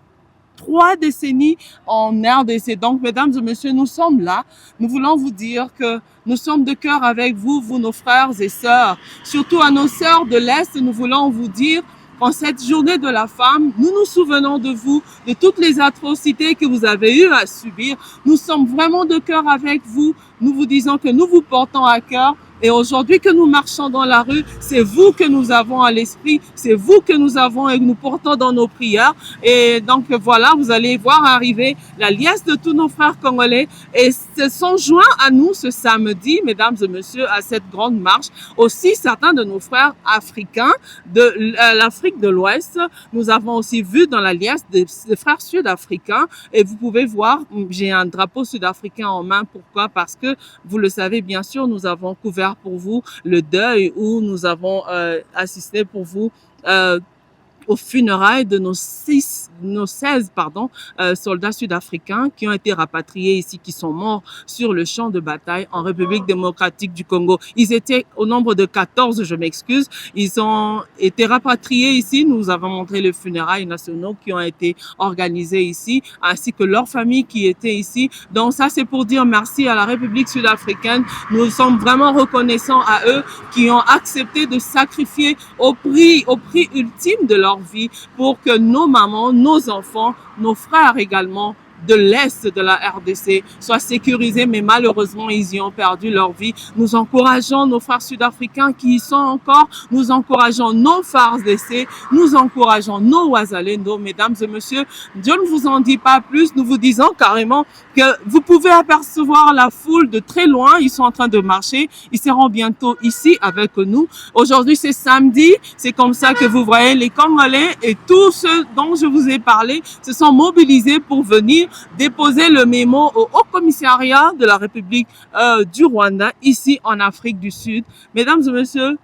Speaker 2: 3 décennies en RDC. Donc, mesdames et messieurs, nous sommes là. Nous voulons vous dire que nous sommes de cœur avec vous, nos frères et sœurs. Surtout à nos sœurs de l'Est, nous voulons vous dire qu'en cette journée de la femme, nous nous souvenons de vous, de toutes les atrocités que vous avez eues à subir. Nous sommes vraiment de cœur avec vous. Nous vous disons que nous vous portons à cœur. Et aujourd'hui que nous marchons dans la rue, c'est vous que nous avons à l'esprit, c'est vous que nous avons et que nous portons dans nos prières. Et donc voilà, vous allez voir arriver la liesse de tous nos frères congolais et se sont joints à nous ce samedi, mesdames et messieurs, à cette grande marche. Aussi certains de nos frères africains de l'Afrique de l'Ouest. Nous avons aussi vu dans la liesse des frères sud-africains et vous pouvez voir, j'ai un drapeau sud-africain en main. Pourquoi? Parce que vous le savez bien sûr, nous avons couvert pour vous le deuil où nous avons assisté pour vous aux funérailles de nos 16 soldats sud-africains qui ont été rapatriés ici, qui sont morts sur le champ de bataille en République démocratique du Congo. Ils étaient au nombre de 14, je m'excuse. Ils ont été rapatriés ici. Nous avons montré les funérailles nationaux qui ont été organisés ici, ainsi que leurs familles qui étaient ici. Donc ça, c'est pour dire merci à la République sud-africaine. Nous sommes vraiment reconnaissants à eux qui ont accepté de sacrifier au prix ultime de leur vie pour que nos mamans, nos enfants, nos frères également de l'Est de la RDC soient sécurisés, mais malheureusement, ils y ont perdu leur vie. Nous encourageons nos frères sud-africains qui y sont encore, nous encourageons nos frères RDC, nous encourageons nos Wazalendo, mesdames et messieurs. Dieu ne vous en dit pas plus, nous vous disons carrément que vous pouvez apercevoir la foule de très loin, ils sont en train de marcher, ils seront bientôt ici avec nous. Aujourd'hui, c'est samedi, c'est comme ça que vous voyez les Congolais et tous ceux dont je vous ai parlé se sont mobilisés pour venir déposer le mémo au Haut Commissariat de la République du Rwanda, ici en Afrique du Sud. Mesdames et messieurs,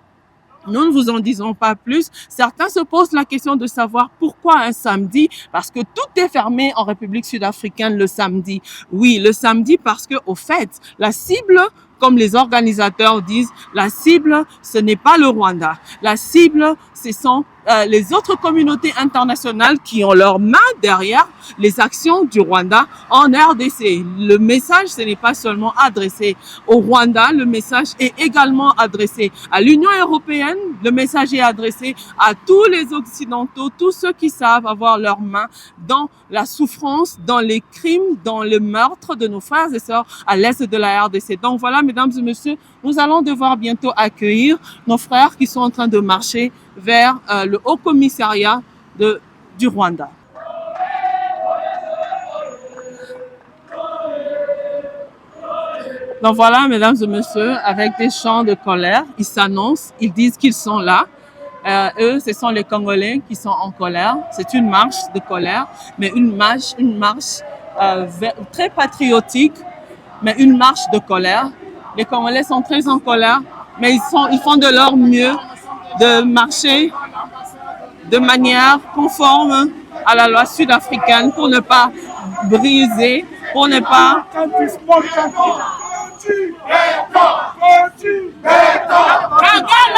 Speaker 2: nous ne vous en disons pas plus. Certains se posent la question de savoir pourquoi un samedi, parce que tout est fermé en République sud-africaine le samedi. Oui, le samedi parce que, au fait, la cible comme les organisateurs disent, la cible, ce n'est pas le Rwanda. La cible, ce sont les autres communautés internationales qui ont leurs mains derrière les actions du Rwanda en RDC. Le message, ce n'est pas seulement adressé au Rwanda, le message est également adressé à l'Union européenne, le message est adressé à tous les Occidentaux, tous ceux qui savent avoir leurs mains dans la souffrance, dans les crimes, dans le meurtre de nos frères et sœurs à l'est de la RDC. Donc voilà, mesdames et messieurs, nous allons devoir bientôt accueillir nos frères qui sont en train de marcher vers le Haut Commissariat du Rwanda. Donc voilà, mesdames et messieurs, avec des chants de colère, ils s'annoncent, ils disent qu'ils sont là. Eux, ce sont les Congolais qui sont en colère. C'est une marche de colère, mais une marche très patriotique, mais une marche de colère. Les Congolais sont très en colère, mais ils font de leur mieux de marcher de manière conforme à la loi sud-africaine pour ne pas briser, pour ne pas...
Speaker 19: Kagame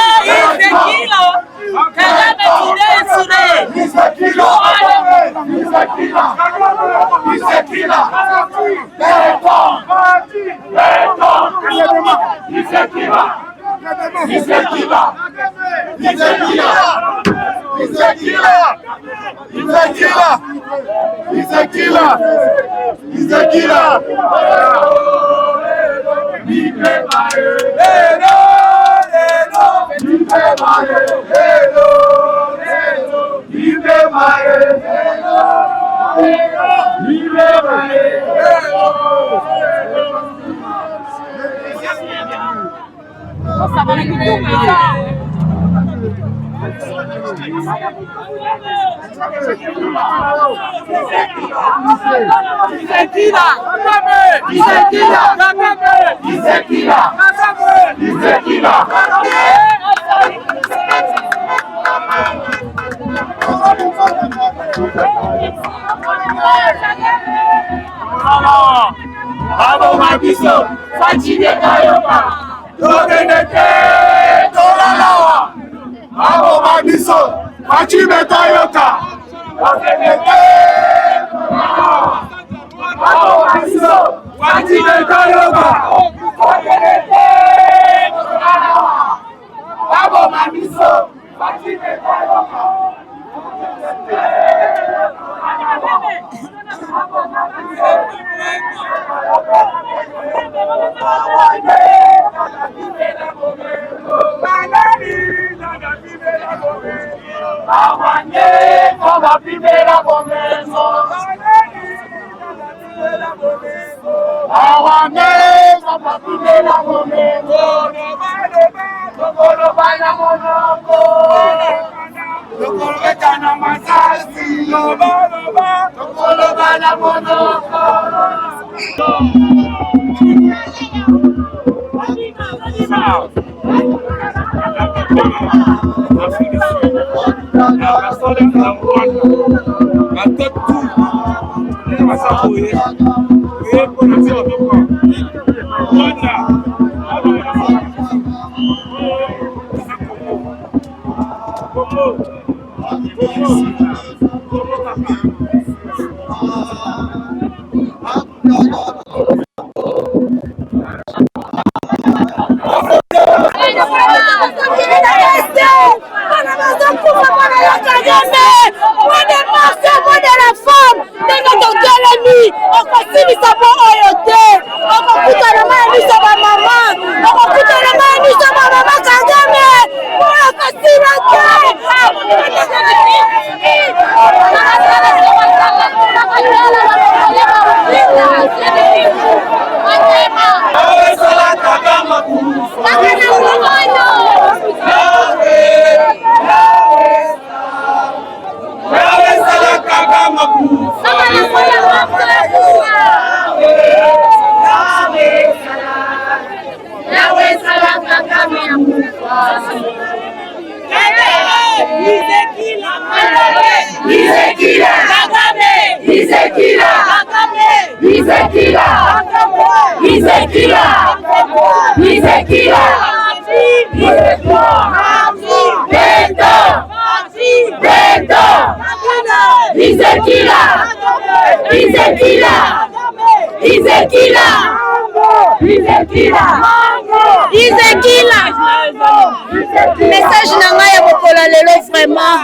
Speaker 19: Message nanga ya bokola lelo vraiment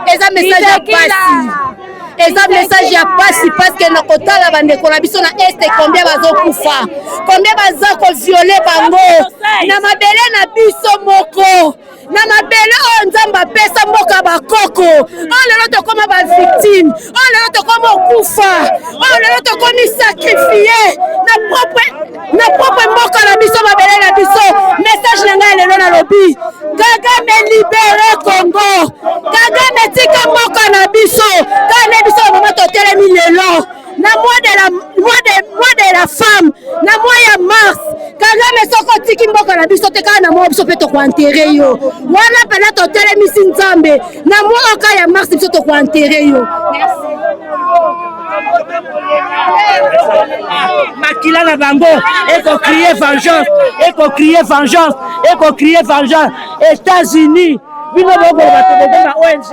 Speaker 19: eza message ya pasi eza message ya pasi parce que na kotala bandeko na biso na este combien bazokufa combien baza koviole bango na mabele na biso moko na mabele oyo nzambe apesa mboka bakoko oyo lelo tokoma bavictime oyo lelo tokoma okufa oyo lelo tokomi sakrifie na propre mboka na biso mabele na biso message na ngai lelo nalobi Kagame libere Congo Kagame tika mboka na biso kane biso mama totelemi lelo na mois de la femme na mois ya mars Kagame soko tiki mboka na biso te kana na mois biso pe to ko enterrer yo wana pena totelemi sinzambe na mois oka ya mars biso to ko enterrer yo
Speaker 7: makila na bango eko crier vengeance États-Unis bino boko batoboko na ONG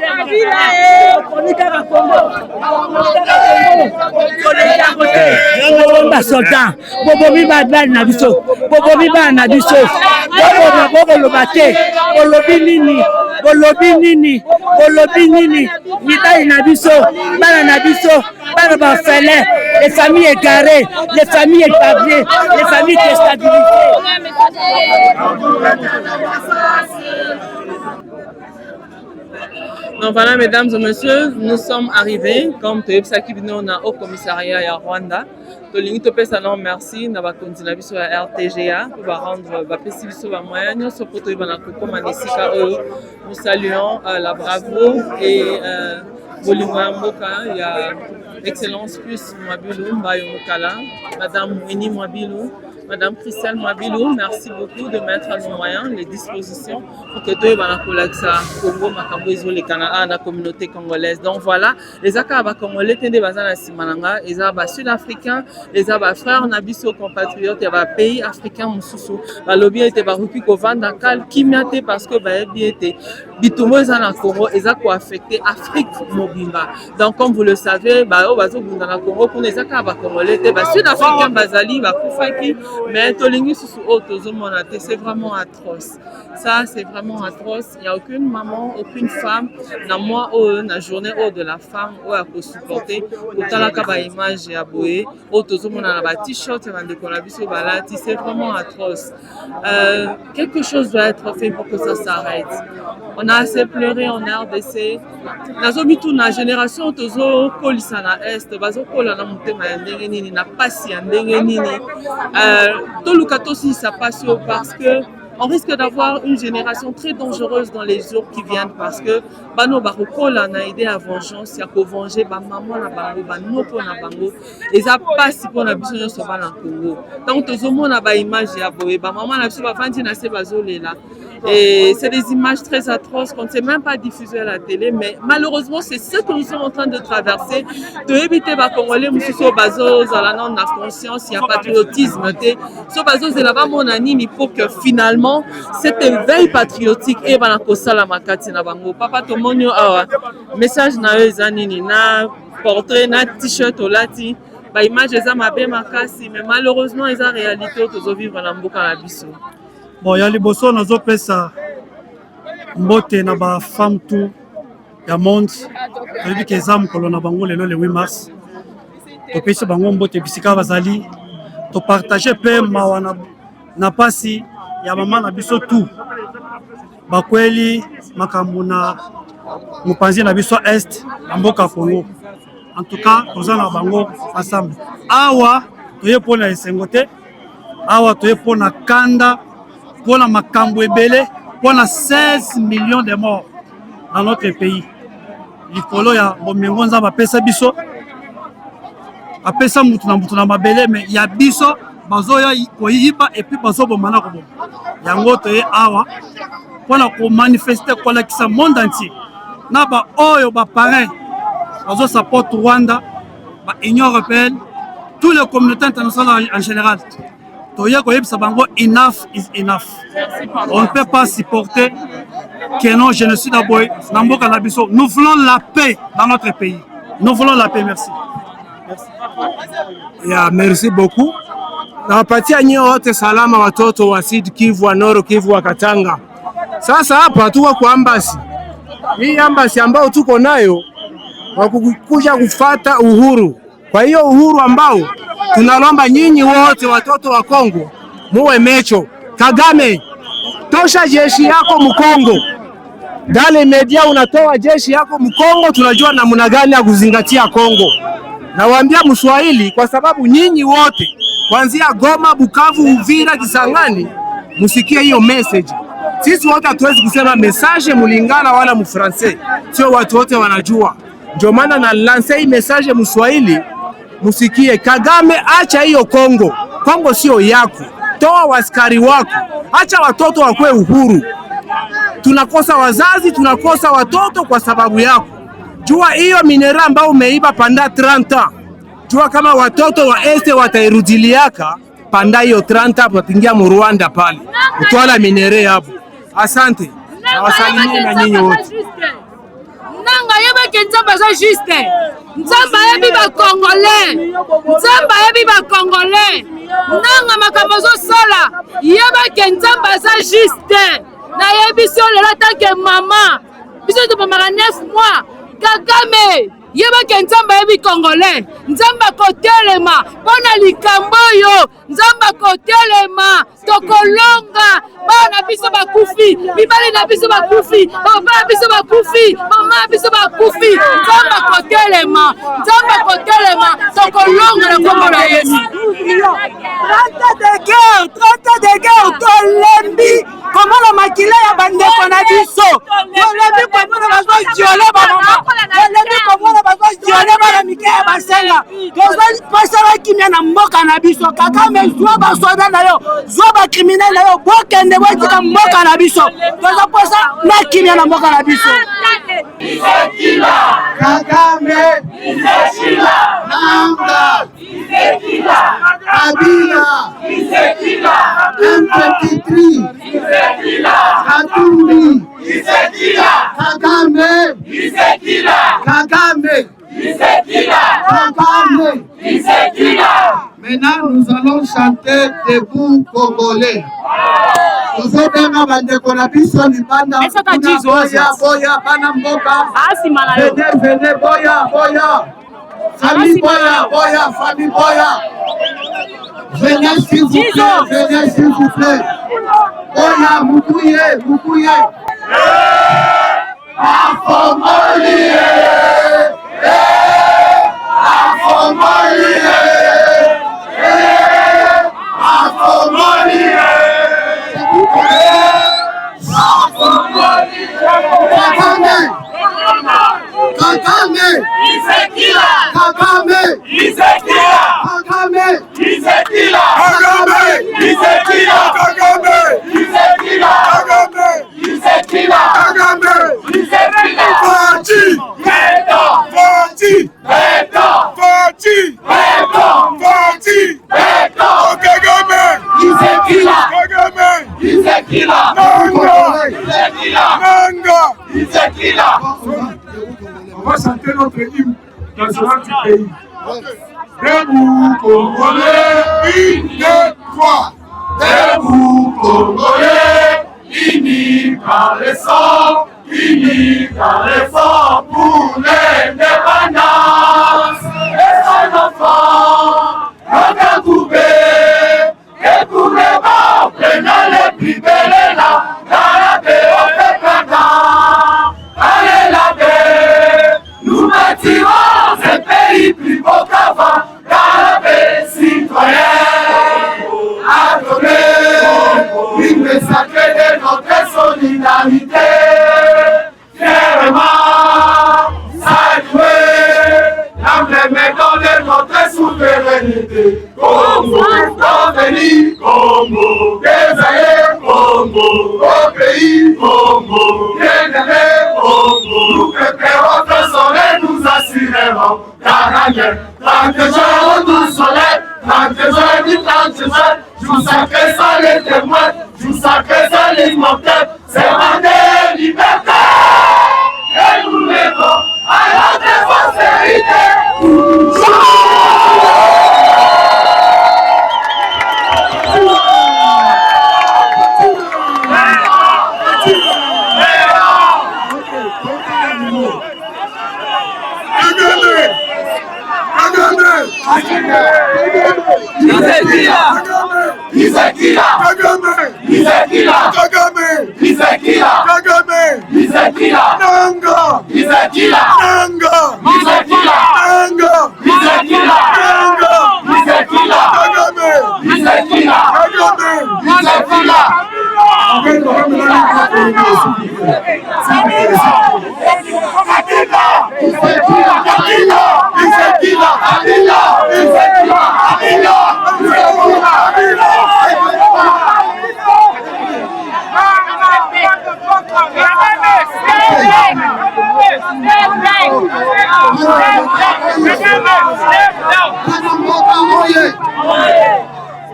Speaker 7: konika Congo soldat bobomi badali na biso bobomi bana na biso boko lobate bolobi nini mitali na biso bana na biso bana bafele les familles égarées les familles épargnées les familles déstabilisées.
Speaker 2: Donc voilà, mesdames et messieurs, nous sommes arrivés, comme tu as au commissariat à Rwanda. Merci na bakonzi na biso ya RTGA pour rendre bapesi biso ba moyens so poto ibana kokoma nesika oyo. Nous saluons la bravoure et bolingo ya mboka ya excellence plus Mwabilu Mbayo Mokala, madame Winnie Mwabilu, madame Christelle Mwabilu, merci beaucoup de mettre à nos moyens les dispositions pour que tout va Congo makambo ezole Canada la communauté congolaise. Donc voilà, les akaba congolais tende bazana simananga, les aba sud-africains, les aba frères nabiso compatriotes et ba pays africains mususu. Ba lobby était ba ruki ko vanda kal kimiate parce que ba bi était bitumo ezana Congo ezako affecté Afrique mobimba. Donc comme vous le savez, ba o bazo bunda Congo pour les akaba congolais te ba sud-africains bazali ba kufaki. Mais c'est vraiment atroce. Ça, c'est vraiment atroce. Il n'y a aucune maman, aucune femme, dans moi, la journée de la femme, où elle peut supporter. Autant la image et aboyer, t-shirt, c'est vraiment atroce. Quelque chose doit être fait pour que ça s'arrête. On a assez pleuré en RDC. La génération, tozo kolisa na est, bazo kola na mutema ya ndenge nini na pasi ya ndenge nini. Tolukatosi ça passe parce que on risque d'avoir une génération très dangereuse dans les jours qui viennent parce que bano barokola na idée à vengeance ya ko venger ba maman na bango ba noko na bango et ça passe pour na biso nyonso ba na Congo. Donc tozomona ba image ya boye ba maman na biso ba vandi na se bazolela. Et c'est des images très atroces qu'on ne sait même pas diffuser à la télé, mais malheureusement c'est ce que nous sommes en train de traverser. De éviter les Congolais, nous bazos à la non la conscience, il y a patriotisme. Ce bazos c'est là-bas mon anime pour que finalement cette veille patriotique et la kosala makati na bango. Papa tomonyo awa message na ezanini na portrait na t-shirt olati ba image eza mabe makasi mais malheureusement eza réalité que zo vivre na mboka na biso.
Speaker 6: Bon, ya liboso nazopesa mbote na ba femme tout ya monde toyebi ke eza mokolo na bango lelo le 8 mars topesi bango mbote bisika bazali topartage mpe mawa na pasi ya mama na biso tout bakweli makambo na mopanzi na biso est na mboka Congo. En tout cas toza na bango ensemble awa toye mpona esengo te awa toye mpona kanda pour la makambo ebele pour la 16 millions de morts dans notre pays. Likolo ya bomengo nzamba pesa biso apesa mutu na mabele mais ya biso bazoya koyiba et puis bazo bomana ko bom. Yango toye awa pour la ko manifester ko la kisa monde entier. Na ba oyo ba parrain bazo support Rwanda ba Union européenne tous les communautés internationales en général. Enough is enough. On ne peut pas supporter que non génocide à Boy. Nous voulons la paix dans notre pays. Nous voulons la paix, merci.
Speaker 5: Yeah, merci beaucoup. Nawapatia nyie wote salama watoto wa Sud Kivu, wa Nord Kivu, wa Katanga. Sasa hapa tuko kwa ambasi. Hii ambasi ambao tuko nayo wakukuja kufata uhuru. Kwa hiyo uhuru ambao tunalomba nyinyi wote watoto wa Kongo muwe mecho. Kagame, tosha jeshi yako Mkongo. Dale media unatoa jeshi yako Mkongo, tunajua namna gani ya kuzingatia Kongo. Nawaambia Mswahili kwa sababu nyinyi wote kuanzia Goma, Bukavu, Uvira, Kisangani musikie hiyo message. Sisi wote hatuwezi kusema message mulingala wala mfrancais. Sio watu wote wanajua. Ndio maana na lance hii message Mswahili musikie. Kagame, acha hiyo Kongo. Kongo sio yako. Toa waskari wako. Acha watoto wakwe uhuru. Tunakosa wazazi, tunakosa watoto kwa sababu yako. Jua hiyo minera ambao umeiba panda 30. Jua kama watoto wa este watairudiliaka panda hiyo 30 watingia mu Rwanda pale. Utwala minere hapo. Asante. Na wasalimie na nyinyi wote.
Speaker 19: Nanga yeba kenzamba za juste. Nzamba yebi ba Congolais. Nzamba yebi ba Congolais. Nanga makambozo sala. Yeba kenzamba za juste. Na yebi si on la tanke mama. Biso to pamara 9 mois. Kagame yeba kenzamba yebi Congolais. Nzamba kotelema pona likamboyo. Nzamba kotelema tokolonga bana biso bakufi bibali na biso bakufi baba biso bakufi mama biso bakufi. Nzamba kotelema tokolonga na kombo la Yesu.
Speaker 1: 30 de guerre tolembi comment la makila ya bandeko na biso tolembi comment bazo viole ba mama tolembi comment bazo viole ba mike ya basenga tozo pasala kimia na mboka na biso. Kagame zwa ba soda na yo zwa ba criminel na yo bokende botika mboka na biso tozo posa na kimia na mboka na biso.
Speaker 14: Kagame Isekila Nanga Isekila Kabila Isekila M23 Isekila Katumbi Isekila Kagame Isekila Kagame Isekila Kagame Isekila. Maintenant nous allons chanter Debout Congolais. Tozobenga bandeko na biso libanda boya boya bana mboka venez boya boya famille boya famille boya venez s'il vous plaît boya mukuye Afomolie Kagame Isekila Kagame Isekila Kagame Isekila Kagame Isekila Kagame Isekila Kagame Isekila Kagame Isekila Fati Veto Fati Veto Fati Veto Fati Veto Kagame Isekila Kagame Isekila Nanga Isekila.
Speaker 18: On va chanter notre hymne national du pays. Debout Congolais, 1, 2, 3.
Speaker 14: Debout Congolais, unis par le sang, unis par l'effort pour l'indépendance. Et son enfant, Roka Koubé, et pour les morts, prenant les plus belles là, dans la paix au pépédant. Allez la paix, nous bâtirons un pays plus beau qu'avant, dans la paix citoyenne. Adorez, une paix sacrée de notre solidarité. Fièrement, saluer, l'emblème de notre souveraineté. Congo, Tanzanie, Congo, Désaillé, Congo, au pays, Congo, bien-aimé, Congo. Nous préparons le soleil, nous assurerons la gagne. Tant que je nous soleil.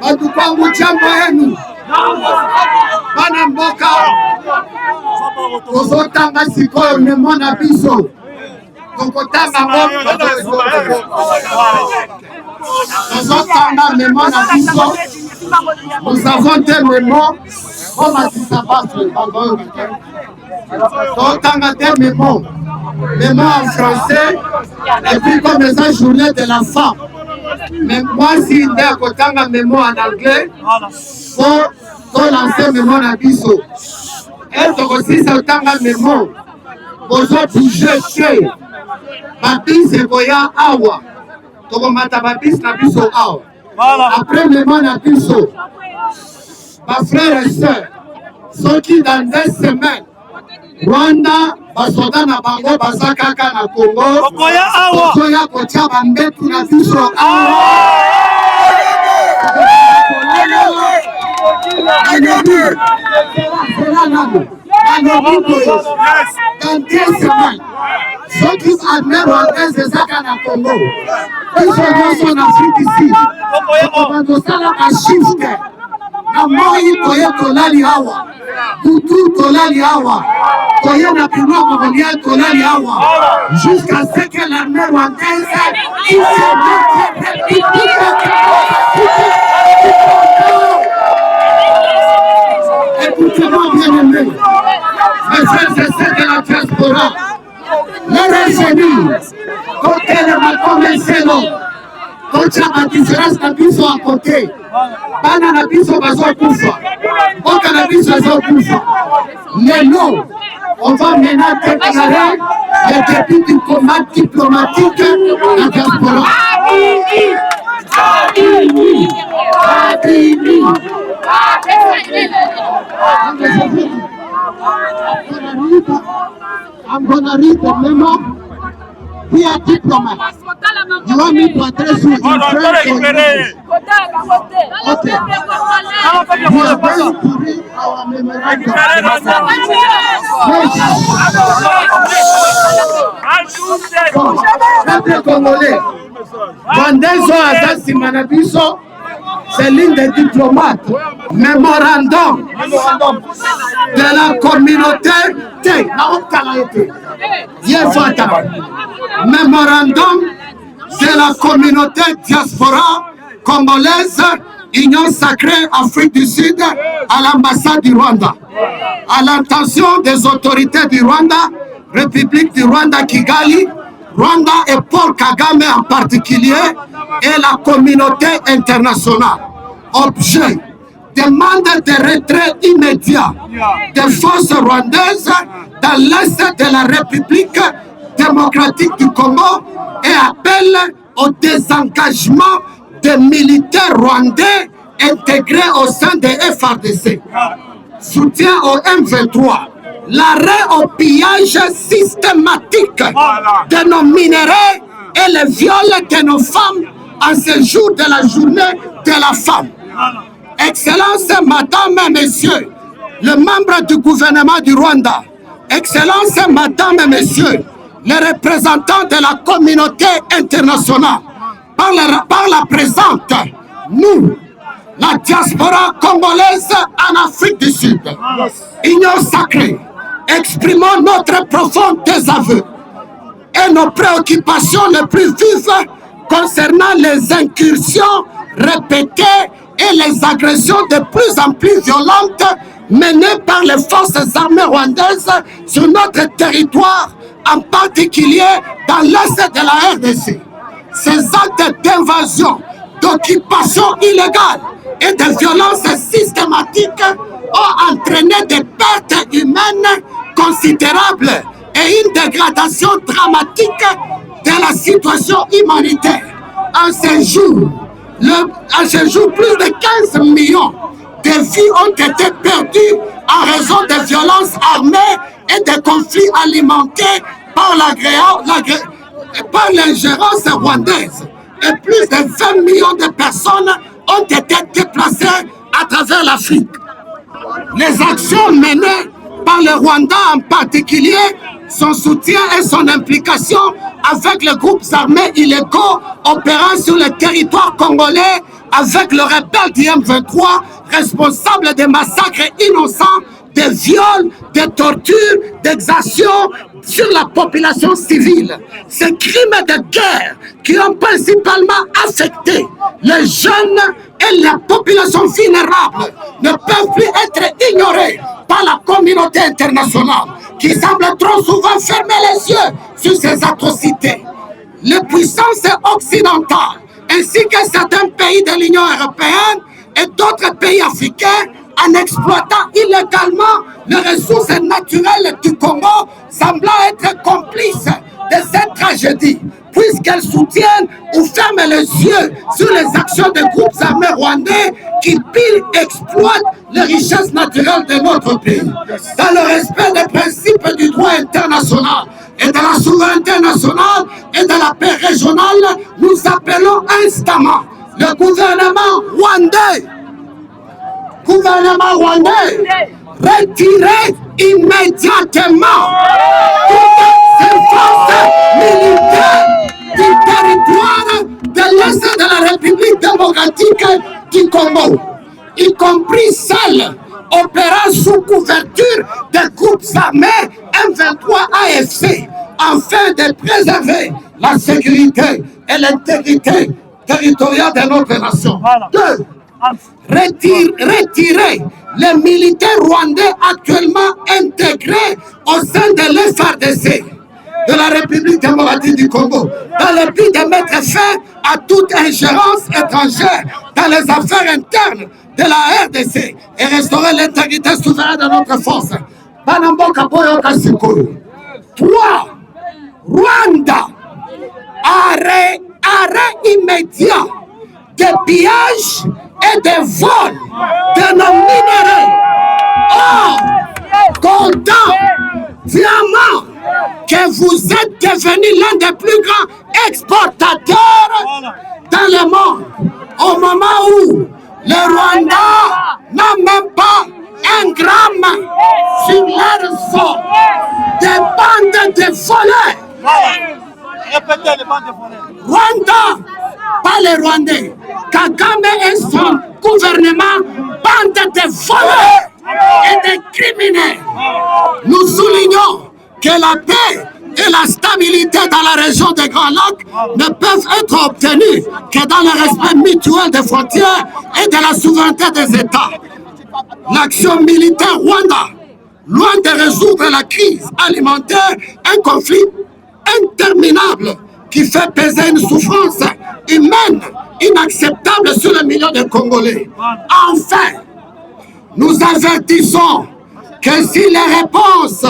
Speaker 14: Batu kwangu jambo yenu bana mboka tozotanga sikoyo memo na biso tokotanga tozotanga memo na biso nous avons des mémos on a dit ça passe tozotanga des mémos en français et puis comme ça journée de la femme. Mais moi, si on a un mémo en anglais, il faut lancer mémo en biso. Et aussi, c'est un mémo. Vous avez bougé, ma bise est voya awa. Donc, on m'a tababis na biso awa. Après mémo en biso, ma frère et soeur, ceux qui dans 2 semaines, Rwanda, basoda na bango baza kaka na Congo. Okoya awa. Okoya kotia bambetu na biso awa. Dans 10 semaines, ceux qui admettent Rwandais ezaka na Congo. Ils sont en Afrique ici. On va ça la shift. Na moi koye tolali awa. Tutu tolali awa. Koye na pino kokolia tolali awa. Jusqu'à ce que l'armée rwandaise écoutez-moi bien aimé. Mes frères et sœurs de la diaspora. Les génies. Quand elle m'a commencé l'eau. Quand tu as ma différence na biso à côté. Bana na biso bazo kufa. Oka na biso bazo kufa. Mais non, on va maintenant déclarer le début du combat diplomatique à la diaspora. I'm gonna read the memo. We are diplomats. You want me to address you in French or English? Okay. We are going to read our memorandum. Peuple congolais, Rwandais Azasi Manabiso, c'est l'une des diplomates. Mémorandum de la communauté. Mémorandum de la communauté diaspora congolaise, Union sacrée Afrique du Sud, à l'ambassade du Rwanda. À l'intention des autorités du Rwanda, République du Rwanda Kigali, Rwanda et Paul Kagame en particulier, et la communauté internationale. Objet, demande de retrait immédiat des forces rwandaises dans l'est de la République démocratique du Congo et appelle au désengagement des militaires rwandais intégrés au sein des FARDC. Soutien au M23. L'arrêt au pillage systématique de nos minerais et le viol de nos femmes en ce jour de la journée de la femme. Excellences, Madame et Messieurs, les membres du gouvernement du Rwanda, Excellences, Madame et Messieurs, les représentants de la communauté internationale, par la présente, nous, la diaspora congolaise en Afrique du Sud, Union sacrée, exprimons notre profond désaveu et nos préoccupations les plus vives concernant les incursions répétées et les agressions de plus en plus violentes menées par les forces armées rwandaises sur notre territoire en particulier dans l'est de la RDC. Ces actes d'invasion, d'occupation illégale et de violence systématique ont entraîné des pertes humaines considérables et une dégradation dramatique de la situation humanitaire. En ce jour, plus de 15 millions de vies ont été perdues en raison de violences armées et de conflits alimentés par l'ingérence rwandaise. Et plus de 20 millions de personnes ont été déplacées à travers l'Afrique. Les actions menées par le Rwanda en particulier, son soutien et son implication avec les groupes armés illégaux opérant sur le territoire congolais, avec le rebelle du M23, responsable des massacres innocents, des viols, des tortures, d'exactions sur la population civile. Ces crimes de guerre qui ont principalement affecté les jeunes et la population vulnérable ne peuvent plus être ignorés par la communauté internationale qui semble trop souvent fermer les yeux sur ces atrocités. Les puissances occidentales ainsi que certains pays de l'Union européenne et d'autres pays africains, en exploitant illégalement les ressources naturelles du Congo, semblant être complices de cette tragédie, puisqu'elles soutiennent ou ferment les yeux sur les actions des groupes armés rwandais qui pillent et exploitent les richesses naturelles de notre pays. Dans le respect des principes du droit international et de la souveraineté nationale et de la paix régionale, nous appelons instamment le gouvernement rwandais retirer immédiatement toutes ces forces militaires du territoire de l'Est de la République démocratique du Congo, y compris celles opérant sous couverture des groupes armés M23 AFC, afin de préserver la sécurité et l'intégrité territoriale de notre nation. Deux, retirer les militaires rwandais actuellement intégrés au sein de l'FRDC, de la République démocratique du Congo, dans le but de mettre fin à toute ingérence étrangère dans les affaires internes de la RDC et restaurer l'intégrité souveraine de notre force. Banamboka Boyoka Sikuru. 3. Rwanda. Arrêt immédiat des pillages et des vols de nos minéraux, or, coltan, diamants, que vous êtes devenu l'un des plus grands exportateurs dans le monde, au moment où le Rwanda n'a même pas un gramme sur leur sol. Des bandes de voleurs. Répétez les bandes de voleurs. Rwanda, pas les Rwandais. Kagame et son gouvernement, bande de voleurs et de criminels. Nous soulignons que la paix et la stabilité dans la région des Grands Lacs ne peuvent être obtenues que dans le respect mutuel des frontières et de la souveraineté des États. L'action militaire Rwanda, loin de résoudre la crise alimentaire, un conflit interminable qui fait peser une souffrance humaine inacceptable sur les millions de Congolais. Enfin, nous avertissons que si les réponses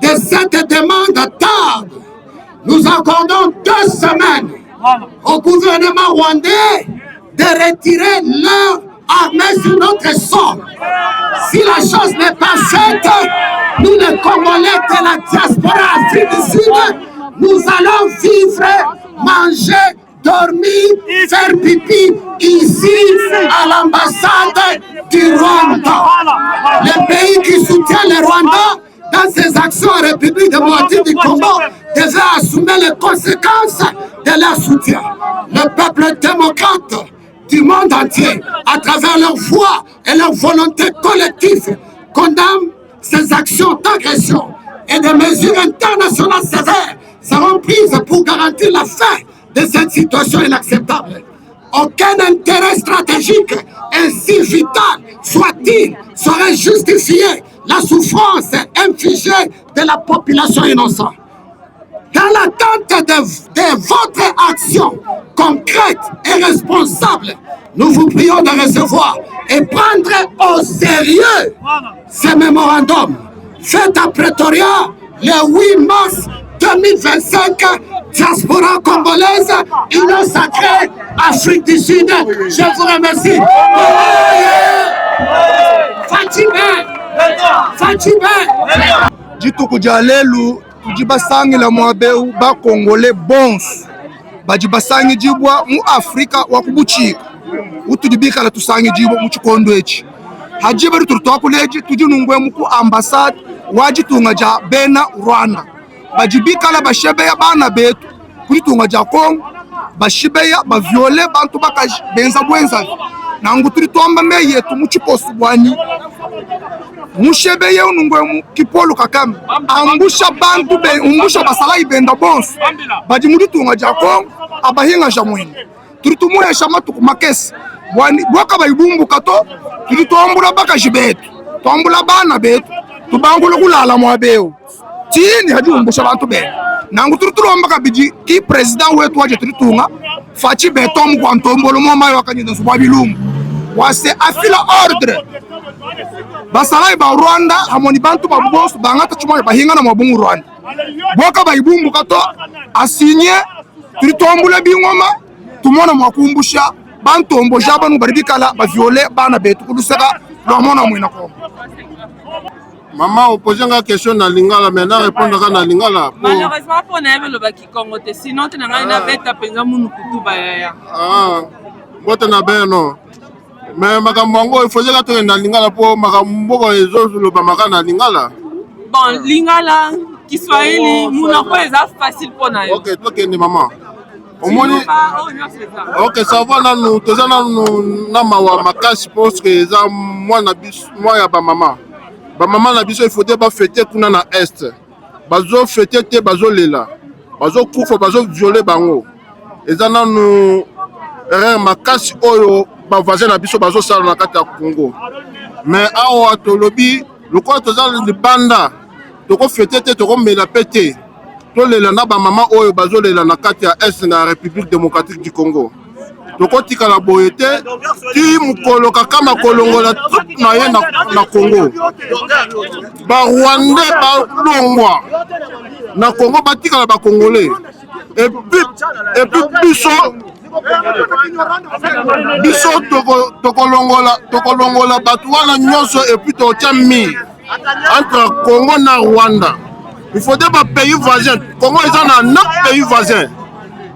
Speaker 14: de cette demande tardent, nous accordons 2 semaines au gouvernement rwandais de retirer leur armée sur notre sol. Si la chose n'est pas faite, nous les Congolais de la diaspora Afrique du Sud, nous allons vivre, manger, dormir, faire pipi ici à l'ambassade du Rwanda. Le pays qui soutient le Rwanda dans ses actions en République démocratique du Congo devait assumer les conséquences de leur soutien. Le peuple démocrate du monde entier, à travers leur voix et leur volonté collective, condamne ces actions d'agression et des mesures internationales sévères seront prises pour garantir la fin de cette situation inacceptable. Aucun intérêt stratégique, ainsi vital soit-il, saurait justifier la souffrance infligée de la population innocente. dans l'attente de votre action concrète et responsable, nous vous prions de recevoir et prendre au sérieux ce mémorandum fait à Pretoria le 8 mars 2025, diaspora congolaise, Union sacrée, Afrique du Sud. Je vous remercie. Fatime.
Speaker 13: Jituku jalelu tujibasangi la mwabeu ba Congolais bons. Bajibasangi jibwa mu Afrika wakubuchika. Utudibika la tusangi jibwa mu chikondo echi. Hajiberu turutwakuleji tujinungwe muku ambassade wajitunga ja bena Rwanda. Bajibika la bashebeya bana betu kujitunga ja Kongo. Bashibeya baviole bantu bakaji benza bwenza. Nangu tulitomba meye tumuchiposu bwani. Mushebeye unungwe mu Kipolo Kakame. Angusha bantu be umbusha basala ibenda bonso. Baji mulitunga ja Kongo abahinga ja mwene. Tulitumuye shamatu kumakesi. Bwani bwaka bayibumbu kato tulitombula bakaji betu. Tombula bana betu. Tubangula kulala mwabeo. Tini haji umbusha bantu be. Nangu tulitulomba kabiji ki president wetu waje tulitunga. Fachi betom kwa ntombolo mwama wakanyida subabilungu. Wase afila ordre. Basalai ba Rwanda hamoni bantu babosu bangata chuma bahinga na mabungu Rwanda. Boka bayibumbu kato asinye tulitombula bingoma tumona mwakumbusha bantu omboja banu baribikala ba viole bana betu kuluseka lomona mwina ko.
Speaker 12: Maman, on pose une question dans Lingala, maintenant répondre dans Lingala.
Speaker 2: Malheureusement, pour nous, le baki Congo, sinon tu n'as pas bête à penser mon couteau baya.
Speaker 12: Ah, moi tu n'as pas non. Mais makambo il faut que tu dans Lingala pour makambo les autres le bamaka dans Lingala.
Speaker 2: Bon, Lingala, Kiswahili, mon enfant est facile pour nous.
Speaker 12: Ok, toi qui es maman. Ok, ça va nous, tous nous na mawa makasi parce que ça moi na bis moi ya ba maman. Ba maman na biso il faudrait pas fêter kuna na est. Bazo fêter te bazo lela. Bazo kufa bazo violer bango. Eza na nous erreur makasi oyo ba voisin na biso bazo sala na kati ya Congo. Mais awa to lobi le quoi tozala de banda. Toko fêter te toko mela pété. To lela na ba maman oyo bazo lela na kati ya est na République démocratique du Congo. Toko tika la boyete ti mukolo kama kolongola truc na ye na Congo. Ba Rwandais ba longwa na Congo batika la ba Congolais. Et puis biso tokolongola batu wana nyonso et puis totia mi entre Congo na Rwanda. Il faudrait pas pays voisins. Congo est dans 9 pays voisins.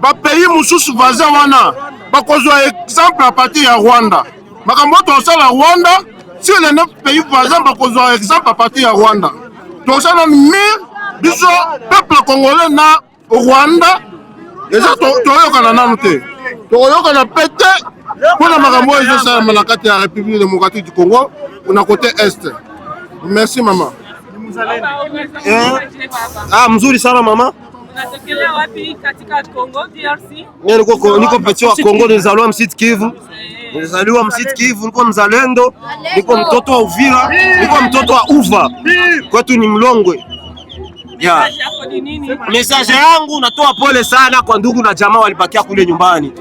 Speaker 12: Ba pays mususu voisins wana ba kozwa exemple à partir de Rwanda. Makambo to sala Rwanda, si les 9 pays voisins ba kozwa exemple à partir de Rwanda. To sala mi biso peuple congolais na Rwanda. Et ça to yokana nanu te. To yokana pété pour la makambo ezo sala malakati ya République démocratique du Congo na côté est. Merci maman.
Speaker 3: Ah, mzuri sana mama.
Speaker 2: Unatokea wapi katika Congo DRC?
Speaker 3: Niko petit wa Congo, nilizaliwa Msiti Kivu. Nilizaliwa Msiti Kivu, niko mzalendo, niko mtoto wa Uvira, niko mtoto wa Uva. Kwetu ni Mlongwe. Yeah. Message yangu natoa pole sana kwa ndugu na jamaa walibakia kule nyumbani.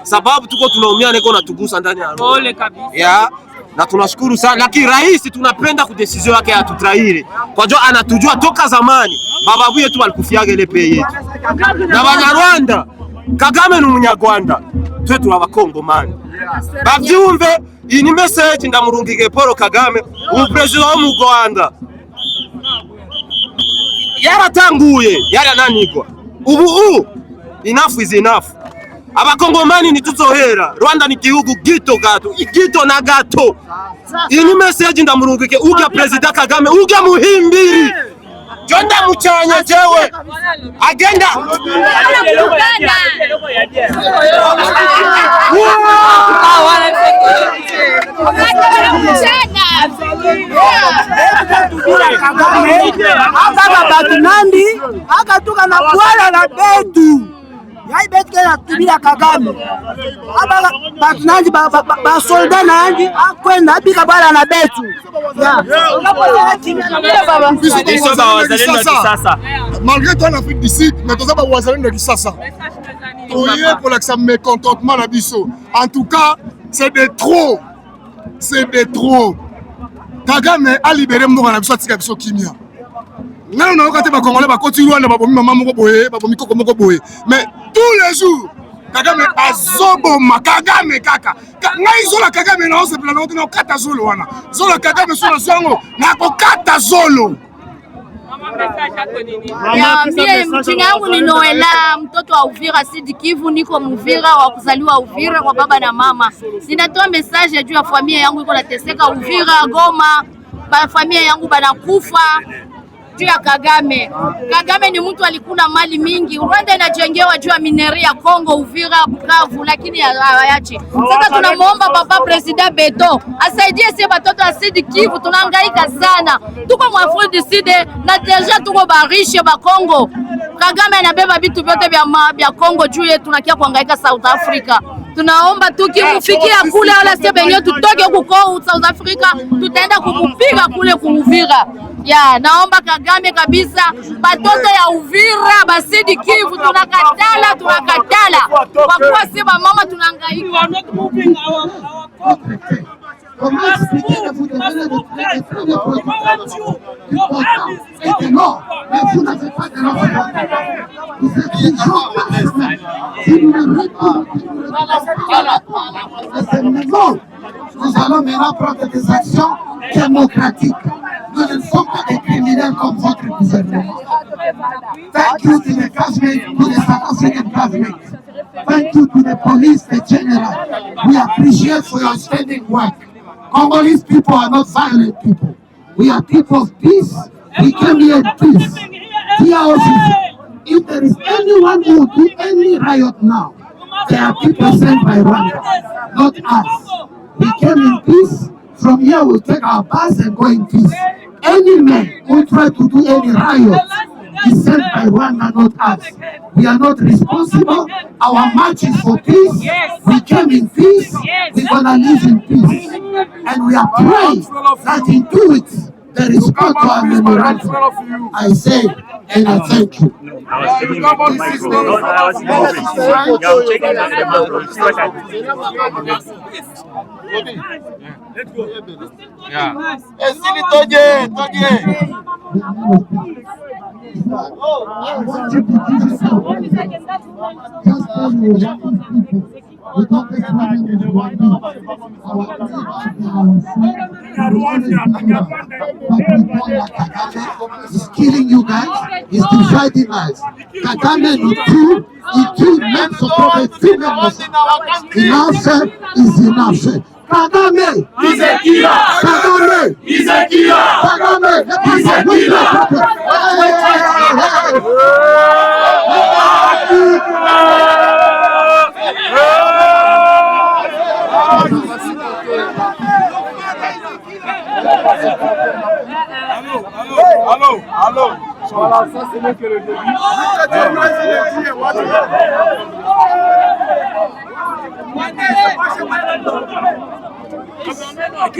Speaker 3: Sababu tuko tunaumia niko natugusa ndani ya roho.
Speaker 2: Pole kabisa.
Speaker 3: Yeah. Na tunashukuru sana, lakini rais tunapenda ku decision yake atutraire. Kwa hiyo anatujua toka zamani. Bababu yetu walikufiaga ile pei yetu. Na Banyarwanda, Kagame ni Munyarwanda. Twe turabakongomani. Bavyumve, iyi ni message ndamurungike Paul Kagame, umupresident wa mu Rwanda. Yaratanguye, yarananigwa. Ubu enough is enough. Abakongomani ni tuzohera. Rwanda ni gihugu gito gato, igito na gato. Iyi ni message ndamurungike uga president Kagame, uga muhimbiri. Jonda muchanya jewe. Agenda.
Speaker 1: Aka batu nandi, aka tuka na bwala na betu. yai betike na tubila Kagame aba batu nandi ba soldat nandi akwenda abika bala na betu
Speaker 13: malgré toi en Afrique du Sud mais toza ba wazalendo de Kisasa toye pour l'accent mécontentement na biso en tout cas c'est de trop Kagame a libéré moko na biso atika biso kimia ngai na okate ba Congolais ba koti Rwanda ba bomi mama moko boye ba bomi koko moko boye mais tous les jours Kagame azoboma Kagame kaka ngai zola Kagame na ose plano na kata zolo wana zola Kagame solo songo na ko kata zolo.
Speaker 19: Mie jina yangu ni Noela, mtoto wa Uvira Sud Kivu, niko Muvira wa kuzaliwa Uvira kwa baba na mama. Ninatoa message juu ya familia yangu iko nateseka Uvira, Goma, familia yangu banakufa juu ya Kagame. Kagame ni mtu alikula mali mingi. Rwanda inajengewa juu ya mineri ya Kongo, Uvira, Bukavu, lakini hayachi. Sasa tunamuomba papa President Beto asaidie sisi watoto wa Sud Kivu, tunahangaika sana. Tuko mu Afrique du Sud na deja tuko barishe ba Kongo. Kagame anabeba vitu vyote vya Kongo juu yetu, tunakia kuhangaika South Africa. Tunaomba tukimufikia kule wala sisi benyo tutoke huko South Africa, tutaenda kumupiga kule kuuvira. Ya, naomba Kagame kabisa batoto ya Uvira ba Sud Kivu tunakatala kwa kuwa sisi mama tunahangaika.
Speaker 20: Comment expliquer que vous devenez de très et non, mais vous n'avez pas de l'enfant. Vous êtes des gens si vous ne répondez pas, nous allons maintenant prendre des actions démocratiques. Nous ne sommes pas des criminels comme votre gouvernement. Thank you to the government, to the South African government. Thank you to the police, the general. We appreciate for your standing work. Congolese people are not violent people. We are people of peace. We came here in peace. Dear officer, if there is anyone who will do any riot now, there are people sent by Rwanda, not us. We came in peace. From here we'll take our bus and go in peace. Any man who try to do any riot is sent by Rwanda, not us. We are not responsible. Our march is for peace. We came in peace. We're gonna live in peace. And we are praying that in 2 weeks there is go to our memorandum. I say and I thank you. He's killing you guys, he's dividing us. Kagame il tue même son propre fils. Enough is enough. Kagame, he's a killer. Kagame, he's a killer. Kagame, he's a killer.
Speaker 17: Allô. Voilà, ça c'est mieux que le début.
Speaker 2: Ok.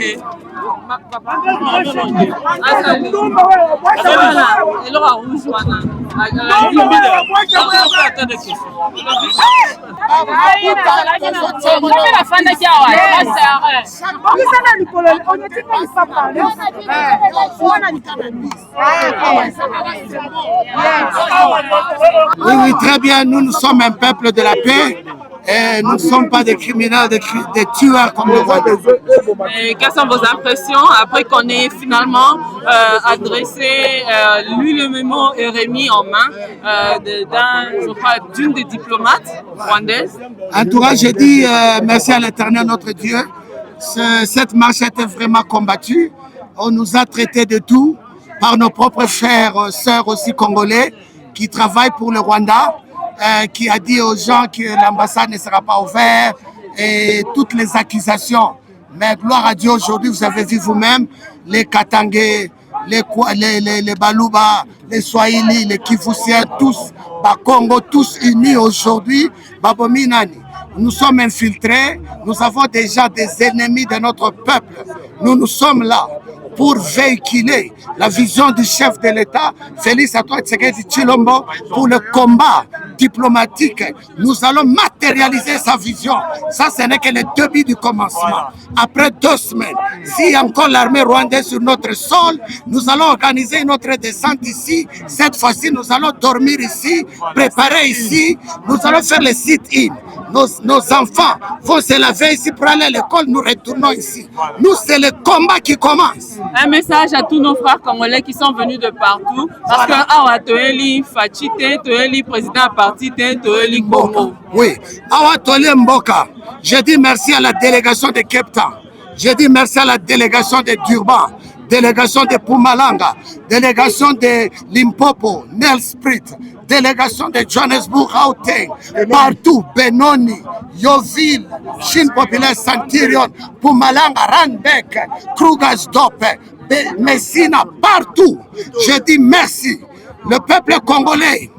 Speaker 14: Oui, très bien, nous sommes un peuple de la paix. Et nous ne sommes pas des criminels, des tueurs comme le Rwanda.
Speaker 2: Quelles sont vos impressions après qu'on ait finalement adressé, lu le mémo et remis en main d'une des diplomates rwandaises?
Speaker 14: En tout cas, j'ai dit merci à l'Éternel, notre Dieu. Cette marche a été vraiment combattue. On nous a traités de tout par nos propres frères, sœurs aussi congolais qui travaillent pour le Rwanda. Qui a dit aux gens que l'ambassade ne sera pas ouverte et toutes les accusations. Mais gloire à Dieu, aujourd'hui, vous avez vu vous-même les Katangais, les Baluba, les Swahili, les Kivusiens, tous, Congo, tous unis aujourd'hui. Babominani, nous sommes infiltrés, nous avons déjà des ennemis de notre peuple. Nous sommes là pour véhiculer la vision du chef de l'État, Félix Antoine Tshisekedi Tshilombo, pour le combat diplomatique. Nous allons matérialiser sa vision. Ça, ce n'est que le début du commencement. Après 2 semaines, s'il y a encore l'armée rwandaise sur notre sol, nous allons organiser une autre descente ici. Cette fois-ci, nous allons dormir ici, préparer ici. Nous allons faire le sit-in. Nos enfants vont se laver ici pour aller à l'école. Nous retournons ici. Nous, c'est le combat qui commence.
Speaker 2: Un message à tous nos frères congolais qui sont venus de partout. Parce que Awa Toeli Fachite, Toeli président parti, Toeli Congo.
Speaker 14: Oui, Awa Toeli Mboka. Je dis merci à la délégation de Cape Town. Je dis merci à la délégation de Durban, délégation de Pumalanga, délégation de Limpopo, Nelsprit, délégation de Johannesburg, Gauteng, partout, Benoni, Yoville, Chine Populaire, Santirion, Pumalanga, Randbeck, Krugersdorp, Messina, partout. Je dis merci. Le peuple congolais,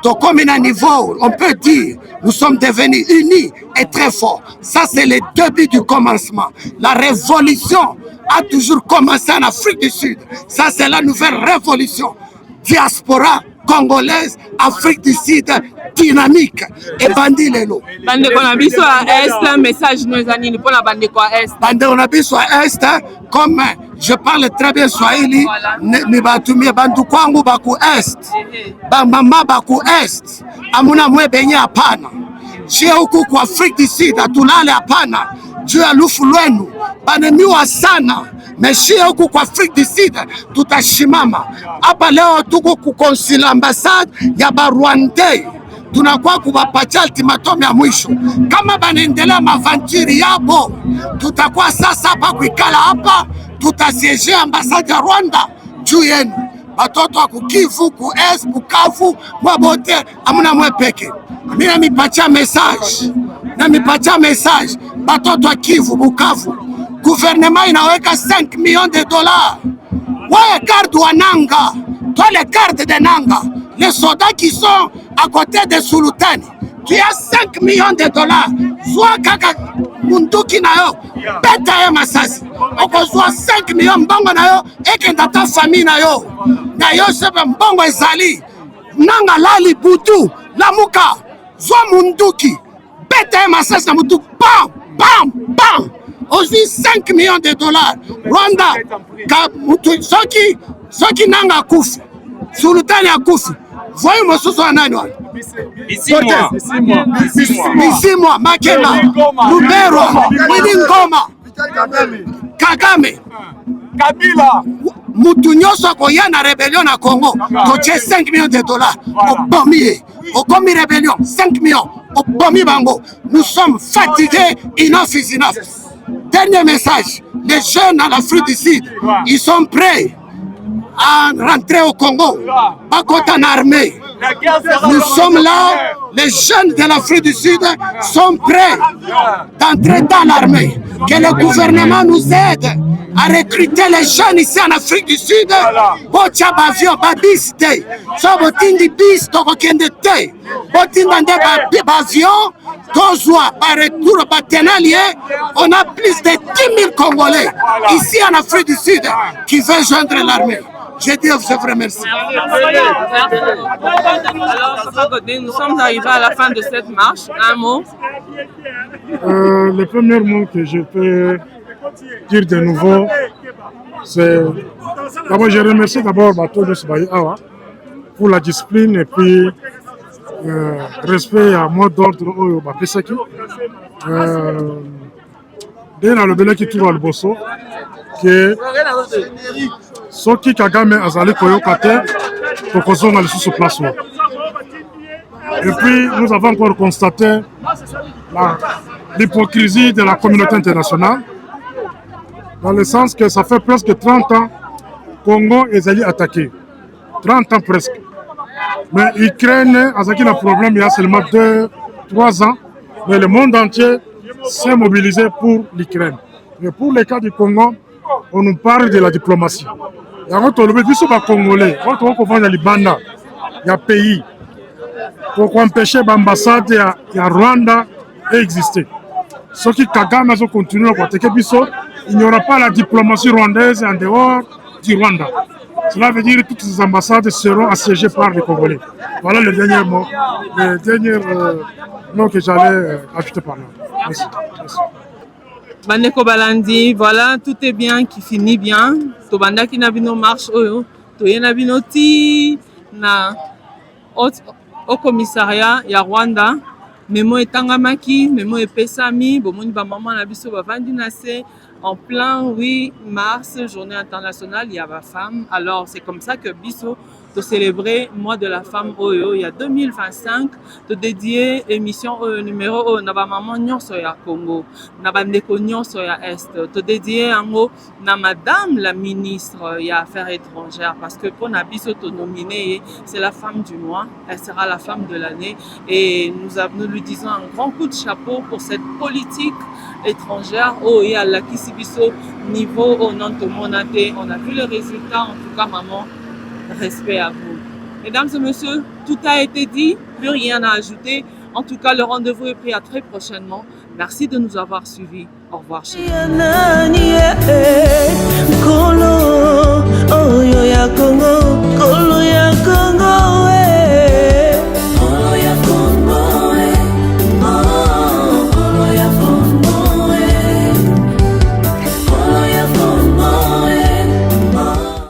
Speaker 14: donc comme à un niveau, on peut dire, nous sommes devenus unis et très forts. Ça, c'est le début du commencement. La révolution a toujours commencé en Afrique du Sud. Ça, c'est la nouvelle révolution. Diaspora congolaise, Afrique du Sud, dynamique. Et bandi lelo.
Speaker 2: Bande konabiso à Est, message nous anini pour la bande quoi Est.
Speaker 14: Bande konabiso à Est, comme je parle très bien Swahili, mi batumie bandu kwangu baku Est. Ba mama baku Est. Amuna mwe benye hapana. Shia huku kwa Afrique du Sud, atulale hapana. Juu ya lufu lwenu, banemiwa sana. Meshia huku kwa Afrique du Sud, tutashimama. Hapa leo tuko kukonsila ambasade ya Barwandei. Tunakuwa kuwapatia ultimatum ya mwisho. Kama banaendelea mavantiri yabo, tutakuwa sasa hapa kuikala hapa, tutasiege ambasade ya Rwanda juu yenu. Batoto wa Kukivu, Kues, Bukavu, Mwabote, amuna mwe peke. Mina mipatia message, batoto wa Kivu, Bukavu. Gouvernement inaweka 5 millions de dollars. Ouais, garde Wananga, toi les gardes de Nanga, les soldats qui sont à côté de Sulutani, tu as 5 millions de dollars. Soit kaka munduki na yo, beta ya masasi. Okozwa 5 millions mbongo na yo, ekenda ta famille na yo. Na yo sebe mbongo ezali. Nanga lali butu, lamuka, zwa munduki, beta ya masasi na mutu, bam, bam, bam. Aussi 5 millions de dollars. Rwanda, soki nanga akufi, Sultani akufi. Voyez mosusu wa nani wale? Bisimwa, Makena, Lubero, Ngoma, Kagame, Kabila. Mutu nyonso koya na rébellion na Congo, toche 5 millions de dollars. Obomi, okomi rébellion, 5 millions. Obomi bango. Nous sommes fatigués, enough is enough. Dernier message, les jeunes en Afrique du Sud, ils sont prêts à rentrer au Congo, pas contre en armée. Nous sommes là, les jeunes de l'Afrique du Sud sont prêts d'entrer dans l'armée. Que le gouvernement nous aide à recruter les jeunes ici en Afrique du Sud. Bocha bavio, babis te, so botindi bis toko kende te, botindande bavion, tozwa, ba retour, ba tenalier. On a plus de 10 000 Congolais ici en Afrique du Sud qui veulent joindre l'armée. Je dis, je vous remercie.
Speaker 2: Alors, Papa Godé, nous sommes arrivés à la fin de cette marche. Un mot.
Speaker 18: Le premier mot que je peux dire de nouveau, c'est d'abord, je remercie d'abord Bato de Sbaï Awa pour la discipline et puis respect à mot d'ordre au Bapesaki. Dès la lobele qui tourne au Bosso, que Soki Kagame Azali Koyokate, Tokozon a sous place. Et puis, nous avons encore constaté l'hypocrisie de la communauté internationale, dans le sens que ça fait presque 30 ans que Congo est attaqué. 30 ans presque. Mais l'Ukraine a un problème il y a seulement 2-3 ans. Mais le monde entier s'est mobilisé pour l'Ukraine. Et pour le cas du Congo, on nous parle de la diplomatie. yango tolobi biso bacongolais oyo tokoki kovanda libanda ya pays pour empêcher baambassade ya Rwanda exister. Soki Kagame azocontinue à pratiquer biso, il n'y aura pas la diplomatie rwandaise en dehors du Rwanda. Cela veut dire que toutes ces ambassades seront assiégées par les Congolais. Voilà le dernier mot, mot que j'allais ajouter par là. Merci.
Speaker 2: Bandeko Balandi, voilà, tout est bien qui finit bien. Tobanda qui n'a bino marche oyo, toyena bino ti na au commissariat ya Rwanda. Memo etangamaki, memo epesami, bomoni ba maman na biso bavandi na se en plein 8 mars, journée internationale, il y a la femme. Alors c'est comme ça que biso de célébrer mois de la femme oyo, il y a 2025 de dédier émission numéro 1 na ba maman nyonso ya Congo, na ba ndeko nyonso ya Est, de dédier ango na madame la ministre ya affaires étrangères parce que pour na biso to nominé, c'est la femme du mois, elle sera la femme de l'année et nous lui disons un grand coup de chapeau pour cette politique étrangère au et à la Kisibiso niveau au nom de Monate. On a vu le résultat, en tout cas maman, respect à vous. Mesdames et messieurs, tout a été dit, plus rien à ajouter. En tout cas, le rendez-vous est pris à très prochainement. Merci de nous avoir suivis. Au revoir. Chez vous.